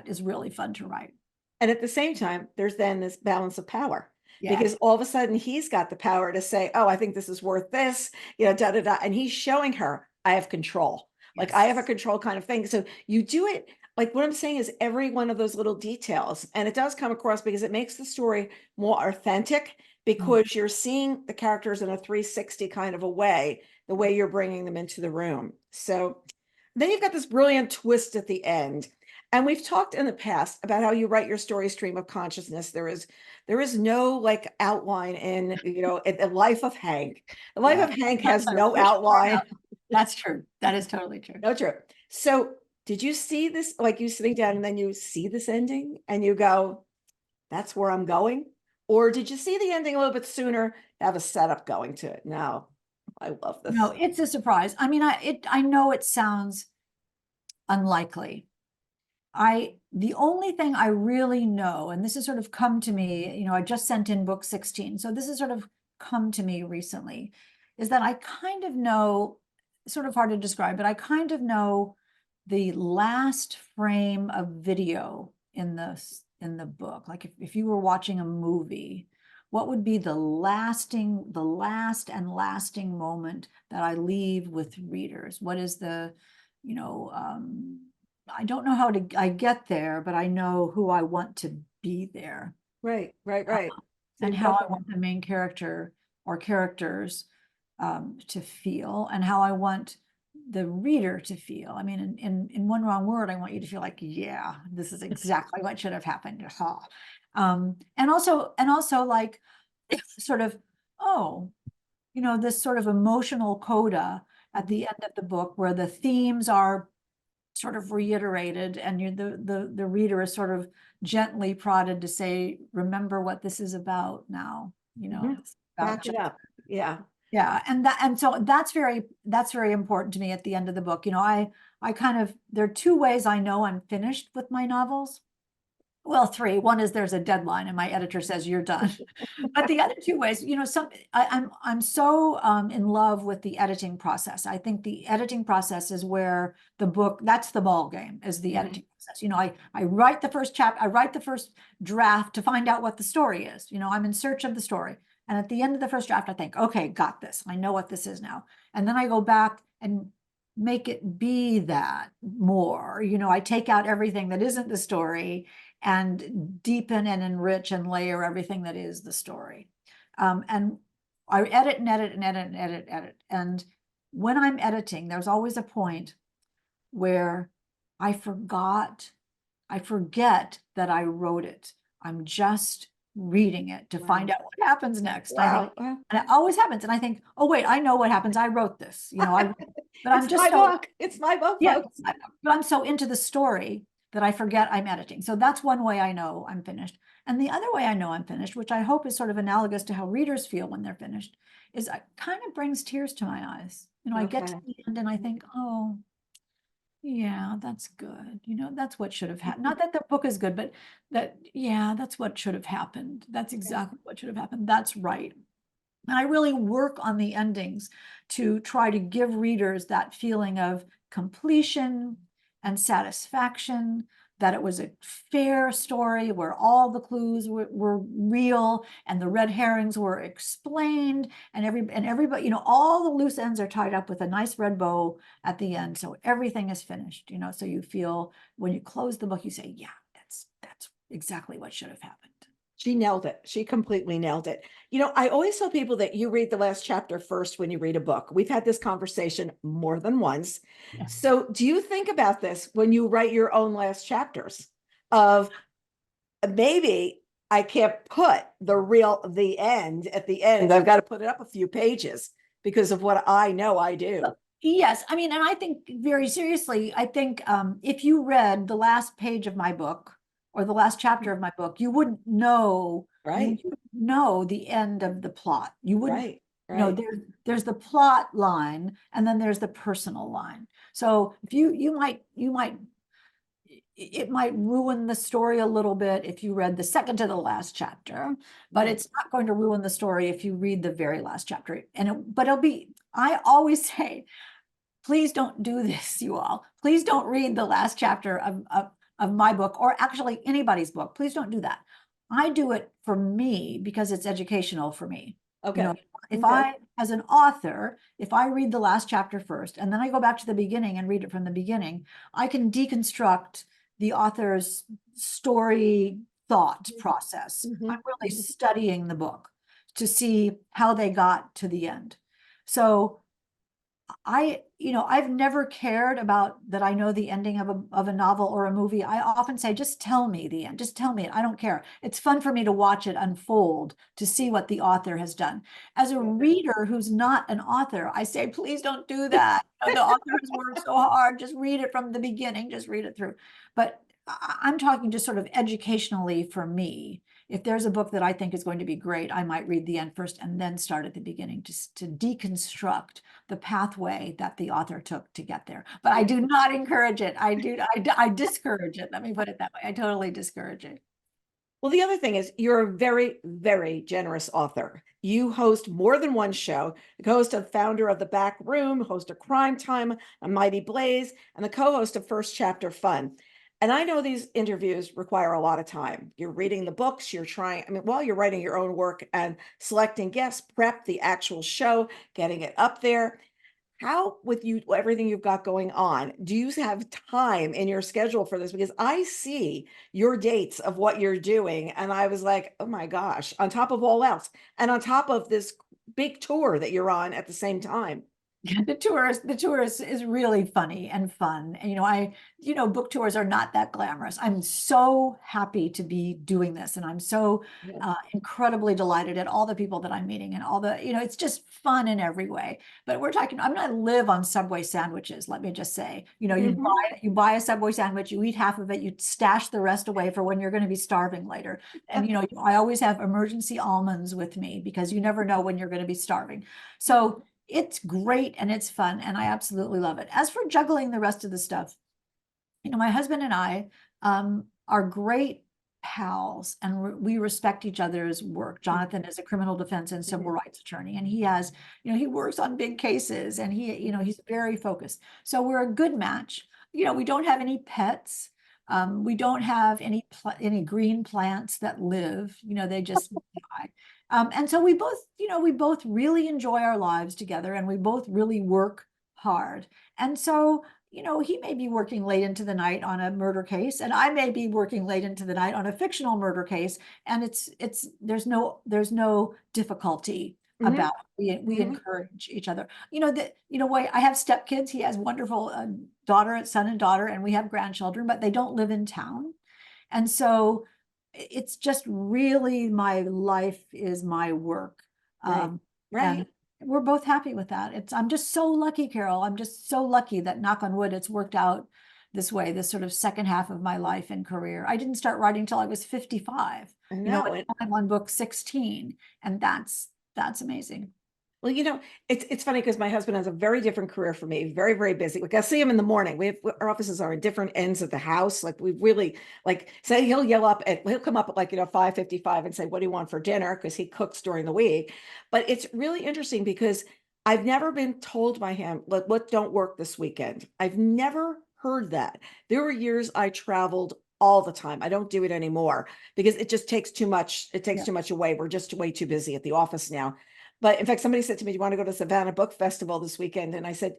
is really fun to write. And at the same time, there's then this balance of power, Yeah. because all of a sudden he's got the power to say, "Oh, I think this is worth this," da da da. And he's showing her, "I have control." Like I have a control kind of thing. So you do it, like what I'm saying is every one of those little details, and it does come across because it makes the story more authentic, because you're seeing the characters in a 360 kind of a way, the way you're bringing them into the room. So then you've got this brilliant twist at the end. And we've talked in the past about how you write your story stream of consciousness. There is no like outline in, in the life of Hank. The life of Hank has no outline. That's true. That is totally true. No, true. So did you see this, like you sitting down and then you see this ending and you go, "That's where I'm going"? Or did you see the ending a little bit sooner, have a setup going to it? No, I love this. No, it's a surprise. I mean, I know it sounds unlikely. The only thing I really know, and this has sort of come to me, I just sent in book 16, so this has sort of come to me recently, is that I kind of know, sort of hard to describe, but I kind of know the last frame of video in the book. Like if you were watching a movie, what would be the last and lasting moment that I leave with readers? What is the, I don't know how I get there, but I know who I want to be there. Right. And how I want the main character or characters to feel, and how I want the reader to feel. I mean, in one wrong word, I want you to feel like, yeah, this is exactly what should have happened. And also like sort of, oh, this sort of emotional coda at the end of the book, where the themes are sort of reiterated, and the reader is sort of gently prodded to say, "Remember what this is about now." It's about Back it up. Yeah. Yeah, and so that's very important to me at the end of the book. I kind of, there are two ways I know I'm finished with my novels. Well, three. One is there's a deadline and my editor says you're done. But the other two ways, I'm so in love with the editing process. I think the editing process is where that's the ball game, is the editing process. I write the first chapter, I write the first draft to find out what the story is. I'm in search of the story. And at the end of the first draft, I think, okay, got this. I know what this is now. And then I go back and make it be that more. I take out everything that isn't the story and deepen and enrich and layer everything that is the story. And I edit and edit and edit and edit, edit. And when I'm editing, there's always a point where I forget that I wrote it. I'm just reading it to find out what happens next. Wow. And it always happens. And I think, oh, wait, I know what happens. I wrote this, but I'm just It's my book, yeah, folks. but I'm so into the story that I forget I'm editing. So that's one way I know I'm finished. And the other way I know I'm finished, which I hope is sort of analogous to how readers feel when they're finished, is it kind of brings tears to my eyes. I get to the end and I think, oh, yeah, that's good. That's what should have happened. Not that the book is good, but that's what should have happened. That's exactly what should have happened. That's right. And I really work on the endings to try to give readers that feeling of completion and satisfaction, that it was a fair story where all the clues were real and the red herrings were explained, and everybody, all the loose ends are tied up with a nice red bow at the end. So everything is finished, so you feel when you close the book, you say, yeah, that's exactly what should have happened. She nailed it. She completely nailed it. I always tell people that you read the last chapter first when you read a book. We've had this conversation more than once. Yeah. So do you think about this when you write your own last chapters of maybe I can't put the end at the end. I've got to put it up a few pages because of what I know I do. Yes. And I think very seriously, I think if you read the last page of my book, or the last chapter of my book, you wouldn't know, right? You wouldn't know the end of the plot. You wouldn't, right. There's the plot line, and then there's the personal line. So if it might ruin the story a little bit if you read the second to the last chapter, but it's not going to ruin the story if you read the very last chapter. But it'll be, I always say, please don't do this, you all. Please don't read the last chapter of my book, or actually anybody's book. Please don't do that. I do it for me because it's educational for me. Okay. I, as an author, if I read the last chapter first, and then I go back to the beginning and read it from the beginning, I can deconstruct the author's story thought process. I'm really studying the book to see how they got to the end. So I've never cared about that. I know the ending of a novel or a movie. I often say, just tell me the end. Just tell me it. I don't care. It's fun for me to watch it unfold, to see what the author has done. As a reader who's not an author, I say, please don't do that. The author has worked so hard. Just read it from the beginning. Just read it through. But I'm talking just sort of educationally for me. If there's a book that I think is going to be great, I might read the end first and then start at the beginning to deconstruct the pathway that the author took to get there. But I do not encourage it. I discourage it. Let me put it that way. I totally discourage it. Well, the other thing is you're a very, very generous author. You host more than one show, the co-host and founder of The Back Room, host of Crime Time, A Mighty Blaze, and the co-host of First Chapter Fun. And I know these interviews require a lot of time. You're reading the books, while you're writing your own work and selecting guests, prep the actual show, getting it up there. How, with everything you've got going on, do you have time in your schedule for this? Because I see your dates of what you're doing, and I was like, oh my gosh, on top of all else, and on top of this big tour that you're on at the same time. The tour is really funny and fun. And book tours are not that glamorous. I'm so happy to be doing this, and I'm so incredibly delighted at all the people that I'm meeting, and all it's just fun in every way. But I'm going to live on Subway sandwiches. Let me just say, you buy a Subway sandwich, you eat half of it, you stash the rest away for when you're going to be starving later. And I always have emergency almonds with me because you never know when you're going to be starving. So it's great and it's fun, and I absolutely love it. As for juggling the rest of the stuff, my husband and I are great pals, and we respect each other's work. Jonathan is a criminal defense and civil rights attorney, and he works on big cases, and he's very focused. So we're a good match. We don't have any pets. We don't have any green plants that live. They just die. And so we both really enjoy our lives together, and we both really work hard. And so, he may be working late into the night on a murder case, and I may be working late into the night on a fictional murder case. And there's no difficulty Mhm, about it. We mhm. encourage each other. Why I have stepkids. He has wonderful son and daughter, and we have grandchildren, but they don't live in town. And so it's just really my life is my work. Right, Um, and right. we're both happy with that. I'm just so lucky, Carol. I'm just so lucky that, knock on wood, it's worked out this way, this sort of second half of my life and career. I didn't start writing till I was 55, I know and it. I'm on book 16, and that's amazing. Well, it's funny because my husband has a very different career from me, very, very busy. Like I see him in the morning. Our offices are in different ends of the house. Like we really like say he'll come up at like 5:55 and say, "What do you want for dinner?" Because he cooks during the week. But it's really interesting because I've never been told by him, like, what don't work this weekend. I've never heard that. There were years I traveled all the time. I don't do it anymore because it just takes too much. It takes Yeah. too much away. We're just way too busy at the office now. But in fact, somebody said to me, "Do you want to go to Savannah Book Festival this weekend?" And I said,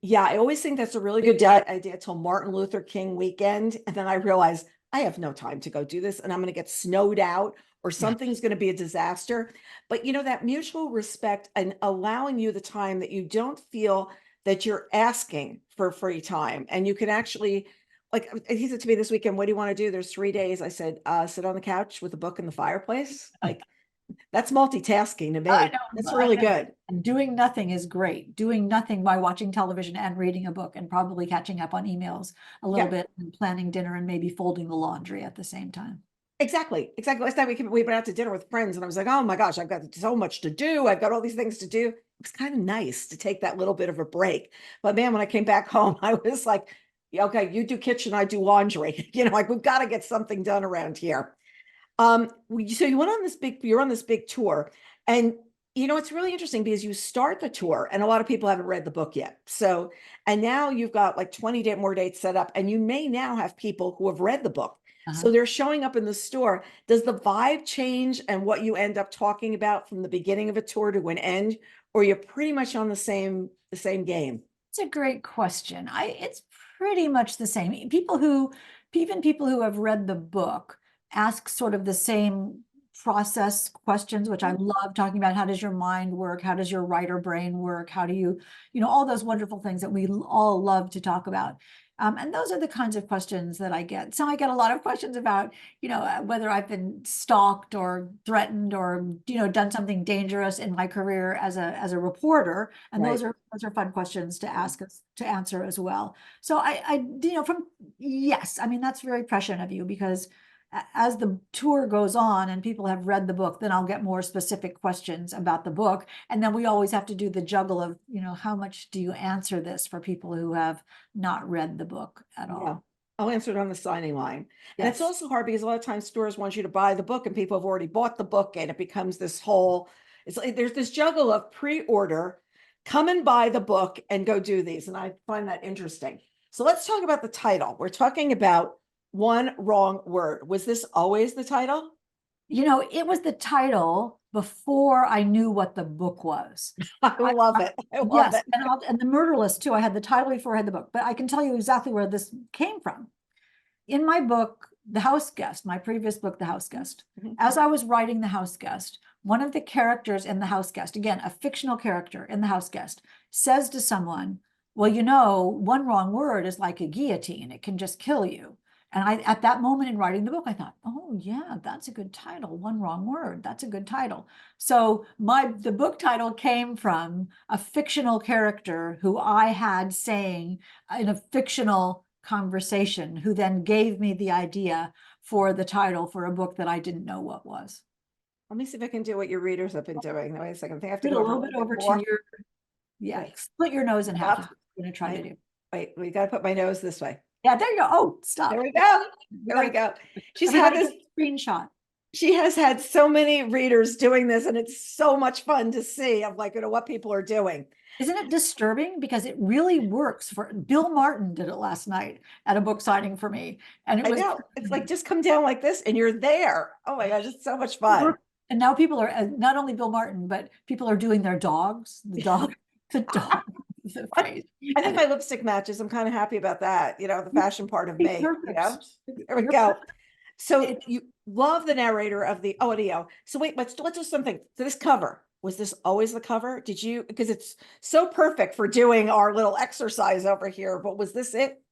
yeah, I always think that's a really good idea till Martin Luther King weekend. And then I realized I have no time to go do this and I'm going to get snowed out or Yeah. something's going to be a disaster. But that mutual respect and allowing you the time that you don't feel that you're asking for free time. And you can actually, like he said to me this weekend, "What do you want to do? There's 3 days." I said, sit on the couch with a book in the fireplace. Like, that's multitasking to I me. That's know. really good. Doing nothing is great. Doing nothing by watching television and reading a book and probably catching up on emails a little Yeah, bit and planning dinner and maybe folding the laundry at the same time. exactly. Exactly. Last time we went out to dinner with friends and I was like, "Oh my gosh, I've got so much to do. I've got all these things to do." It was kind of nice to take that little bit of a break. But man, when I came back home, I was like, "Yeah, okay, you do kitchen, I do laundry." Like we've got to get something done around here. So you're on this big tour, and it's really interesting because you start the tour, and a lot of people haven't read the book yet. So, and now you've got like 20 more dates set up, and you may now have people who have read the book. Uh-huh. So they're showing up in the store. Does the vibe change and what you end up talking about from the beginning of a tour to an end, or you're pretty much on the same game? It's a great question. It's pretty much the same. Even people who have read the book ask sort of the same process questions, which I Mhm. love talking about. How does your mind work? How does your writer brain work? How do all those wonderful things that we all love to talk about. And those are the kinds of questions that I get. So I get a lot of questions about, whether I've been stalked or threatened or, done something dangerous in my career as a reporter. And Right. those are fun questions to Yeah. ask us to answer as well. So yes, I mean, that's very prescient of you because as the tour goes on and people have read the book, then I'll get more specific questions about the book. And then we always have to do the juggle of, how much do you answer this for people who have not read the book at Yeah. all? I'll answer it on the signing line. And it's Yes. also hard because a lot of times stores want you to buy the book and people have already bought the book and it becomes this whole, it's like there's this juggle of pre-order, come and buy the book and go do these. And I find that interesting. So let's talk about the title. We're talking about One Wrong Word. Was this always the title? It was the title before I knew what the book was. I I, love it. I love yes, it. and the murder list too. I had the title before I had the book, but I can tell you exactly where this came from. In my book, The House Guest, my previous book, The House Guest, Mhm. as I was writing The House Guest, one of the characters in The House Guest, again, a fictional character in The House Guest, says to someone, "Well, one wrong word is like a guillotine. It can just kill you." And at that moment in writing the book, I thought, "Oh yeah, that's a good title. One wrong word. That's a good title." So the book title came from a fictional character who I had saying in a fictional conversation, who then gave me the idea for the title for a book that I didn't know what was. Let me see if I can do what your readers have been doing. Wait a second. I think I have to Put go a over a little little bit bit over to more. your, yeah, Wait, split your nose in half is stop. what I'm going to try to Wait, do. wait, we got to put my nose this way. Yeah, there you go. Oh, There stop. we go. We There we gotta, go. She's had everybody this, get a screenshot. she has had so many readers doing this, and it's so much fun to see of like, what people are doing. Isn't it disturbing? Because it really works. For Bill Martin did it last night at a book signing for me. And it I was know. It's like just come down like this and you're there. Oh my gosh, it's so much fun. and now people are not only Bill Martin, but people are doing their dogs, the dog, the dog. the I face. I think my lipstick matches. I'm kind of happy about that. You know, the fashion part of me, you know, Perfect. there we You're go. perfect. So It, you love the narrator of the audio. So wait, let's do something. So this cover, was this always the cover? Did you, because it's so perfect for doing our little exercise over here, but was this it?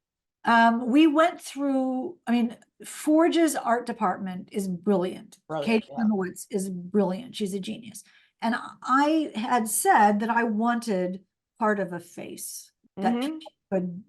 we went through, I mean, Forge's art department is brilliant. Brilliant. Kate Yeah. Leibowitz is brilliant. She's a genius. And I had said that I wanted part of a face, that Hmm. people could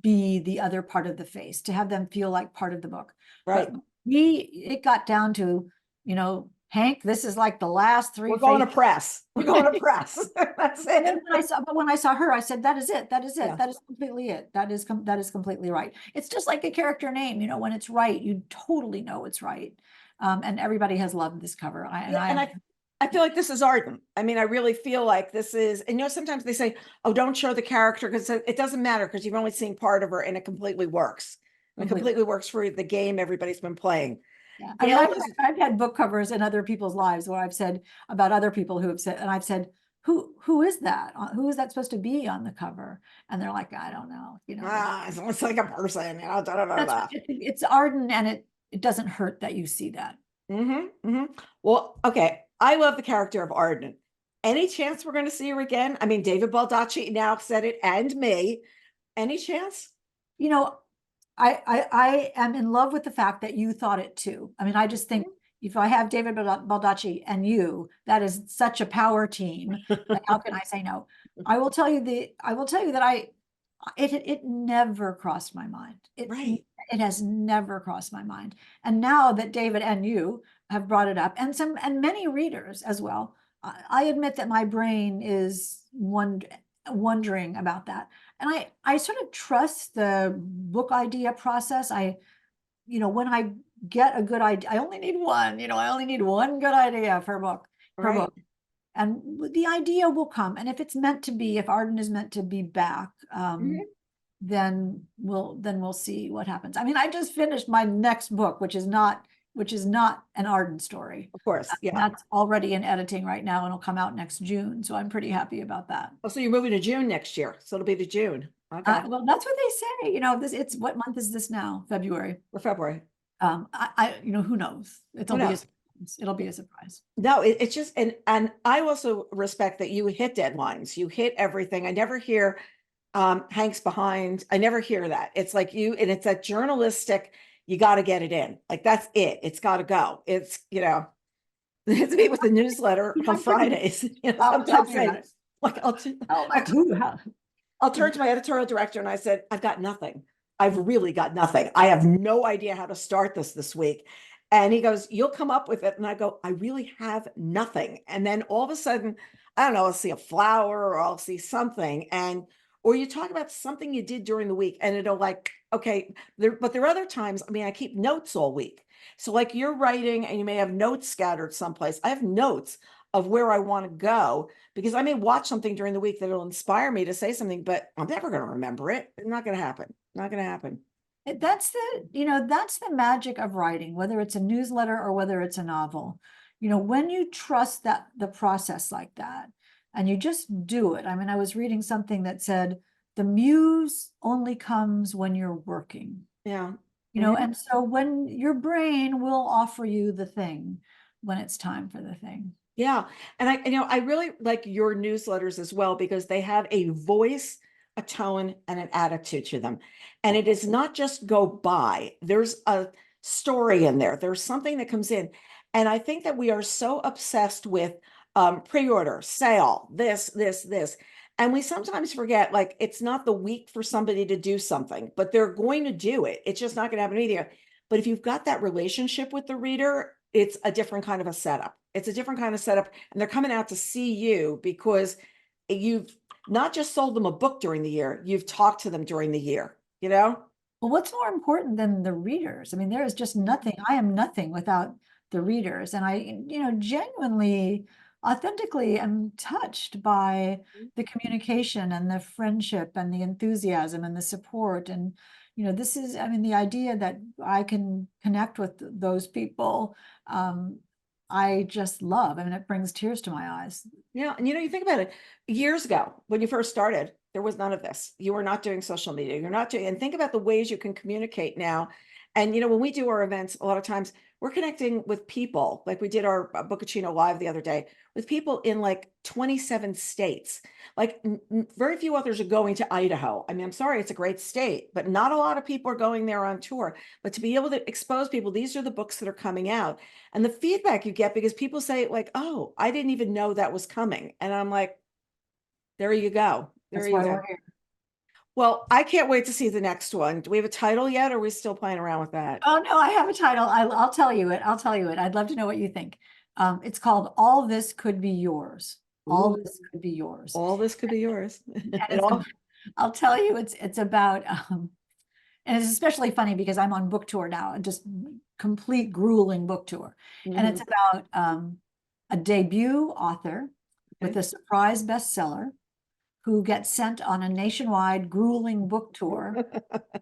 be the other part of the face, to have them feel like part of the book. Right. But it got down to, you know, Hank, this is like the last three We're going to faces. press. We're going to press. That's And then it. when I saw her, I said, that is it. That is it. Yeah. That is completely it. That is completely right. It's just like a character name, you know, when it's right, you totally know it's right. And everybody has loved this cover. Yeah, and I feel like this is Arden. I mean, I really feel like this is, and you know, sometimes they say, "Oh, don't show the character because it doesn't matter because you've only seen part of her, and it completely works. And it completely. completely works for the game everybody's been playing." Yeah. I mean, Gail is I've had book covers in other people's lives where I've said about other people who have said, and I've said, who is that? Who is that supposed to be on the cover? And they're like, I don't know, you know, it's almost like a person, you know. Da, da, da, that's da. it's Arden, and it doesn't hurt that you see that. Well, okay. I love the character of Arden. Any chance we're going to see her again? I mean, David Baldacci now said it, and me. Any chance? You know, I am in love with the fact that you thought it too. I mean, I just think if I have David Baldacci and you, that is such a power team. That how can I say no? I will tell you that it never crossed my mind. Right. It has never crossed my mind. And now that David and you have brought it up, and many readers as well, I admit that my brain is wondering about that. And I sort of trust the book idea process. You know, when I get a good idea, I only need one, you know, I only need one good idea per Right. book. And the idea will come. And if it's meant to be, if Arden is meant to be back, Mhm. then we'll see what happens. I mean, I just finished my next book, which is not an Arden story. Of course. Yeah. That's already in editing right now, and it'll come out next June. So I'm pretty happy about that. Oh, so you're moving to June next year. So it'll be the June. Okay. Well, that's what they say. You know, it's what month is this now? February. Or February. You know, who knows? Who knows? It'll be a surprise. No, it's just, and I also respect that you hit deadlines. You hit everything. I never hear Hank's behind. I never hear that. It's like you, and it's that journalistic, you got to get it in. Like that's it. It's got to go. It's, you know, it's me with the newsletter on Fridays. You know, Tell sometimes me say, about it. like, Oh my, who, how? I'll turn to my editorial director and I said, I've got nothing. I've really got nothing. I have no idea how to start this week. And he goes, you'll come up with it. And I go, I really have nothing. And then all of a sudden, I don't know, I'll see a flower or I'll see something. Or you talk about something you did during the week and it'll like, okay, but there are other times, I mean, I keep notes all week. So like you're writing and you may have notes scattered someplace. I have notes of where I want to go because I may watch something during the week that'll inspire me to say something, but I'm never going to remember it. It's not going to happen. Not going to happen. That's that's the magic of writing, whether it's a newsletter or whether it's a novel. You know, when you trust that the process like that and you just do it. I mean, I was reading something that said the muse only comes when you're working. Yeah. You know, and so when your brain will offer you the thing when it's time for the thing. Yeah. And I really like your newsletters as well because they have a voice, a tone, and an attitude to them. And it is not just go by. There's a story in there. There's something that comes in. And I think that we are so obsessed with pre-order, sale, this. And we sometimes forget, like, it's not the week for somebody to do something, but they're going to do it. It's just not going to happen immediately. But if you've got that relationship with the reader, it's a different kind of a setup. It's a different kind of setup. And they're coming out to see you because you've not just sold them a book during the year, you've talked to them during the year, you know? Well, what's more important than the readers? I mean, there is just nothing. I am nothing without the readers. And I, genuinely, authentically am touched by the communication and the friendship and the enthusiasm and the support. And, this is, I mean, the idea that I can connect with those people. I just love. I mean, it brings tears to my eyes. Yeah. And you think about it, years ago, when you first started, there was none of this. You were not doing social media. You're not doing, and think about the ways you can communicate now. And, when we do our events, a lot of times we're connecting with people, like we did our Bookachino Live the other day, with people in like 27 states. Like very few authors are going to Idaho. I mean, I'm sorry, it's a great state, but not a lot of people are going there on tour. But to be able to expose people, these are the books that are coming out. And the feedback you get, because people say like, oh, I didn't even know that was coming. And I'm like, there you go. There That's you why go. we're here. Well, I can't wait to see the next one. Do we have a title yet, or are we still playing around with that? Oh, no, I have a title. I'll tell you it. I'll tell you it. I'd love to know what you think. It's called All This Could Be Yours. All Ooh, This Could Be Yours. all this could be yours. And It it's, all- I'll tell you, it's about, and it's especially funny because I'm on book tour now, just complete grueling book tour. And it's Mhm. about a debut author with Okay. a surprise bestseller who gets sent on a nationwide grueling book tour,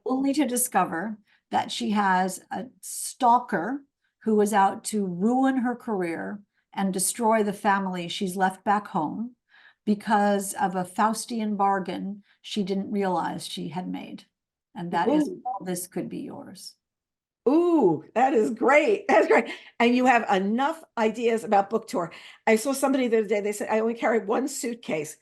only to discover that she has a stalker who is out to ruin her career and destroy the family she's left back home because of a Faustian bargain she didn't realize she had made. And that is Ooh. All This Could Be Yours. Ooh, that is great. That's great. And you have enough ideas about book tour. I saw somebody the other day, they said, I only carry one suitcase.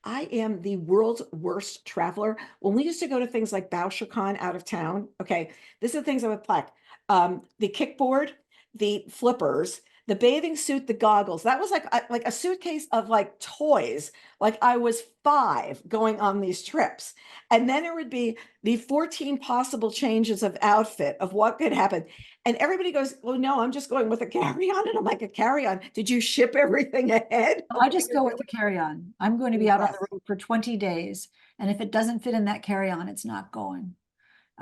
I am the world's worst traveler. When we used to go to things like Bouchercon out of town, okay, this is the things I would pack. The kickboard, the flippers, the bathing suit, the goggles. That was like a suitcase of like toys. Like I was 5 going on these trips. And then there would be the 14 possible changes of outfit of what could happen. And everybody goes, well, no, I'm just going with a carry-on. And I'm like, a carry-on? Did you ship everything ahead? I just go with the carry-on. I'm going to be out on the Yes. road for 20 days. And if it doesn't fit in that carry-on, it's not going.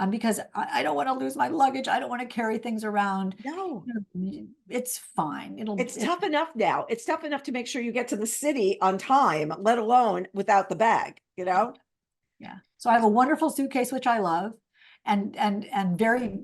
Because I don't want to lose my luggage. I don't want to carry things around. No. It's fine. It's tough enough now. It's tough enough to make sure you get to the city on time, let alone without the bag, Yeah. So I have a wonderful suitcase, which I love, and very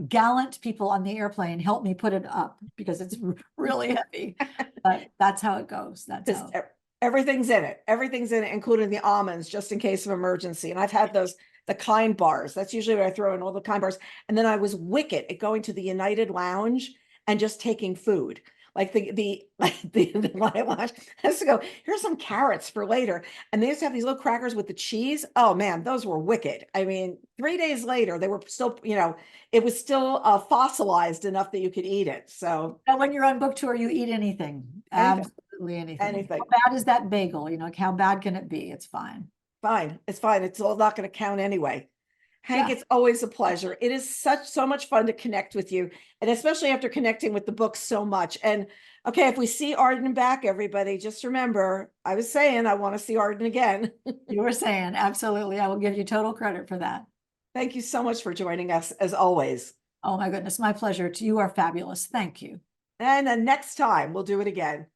gallant people on the airplane help me put it up because it's really heavy. But that's how it goes. That's Because how. everything's in it. Everything's in it, including the almonds, just in case of emergency. And I've had the kind bars. That's usually what I throw in, all the kind bars. And then I was wicked at going to the United Lounge and just taking food. Like the United Lounge has to go, here's some carrots for later. And they used to have these little crackers with the cheese. Oh man, those were wicked. I mean, 3 days later, they were still, it was still fossilized enough that you could eat it. So And when you're on book tour, you eat anything. anything, Absolutely anything. anything. How bad is that bagel? How bad can it be? It's fine. Fine. It's fine. It's all not going to count anyway. Hank, Yeah. it's always a pleasure. It is so much fun to connect with you, and especially after connecting with the book so much. And okay, if we see Arden back, everybody, just remember, I was saying I want to see Arden again. You were saying, absolutely. I will give you total credit for that. Thank you so much for joining us, as always. Oh my goodness, my pleasure. You are fabulous. Thank you. And then next time we'll do it again.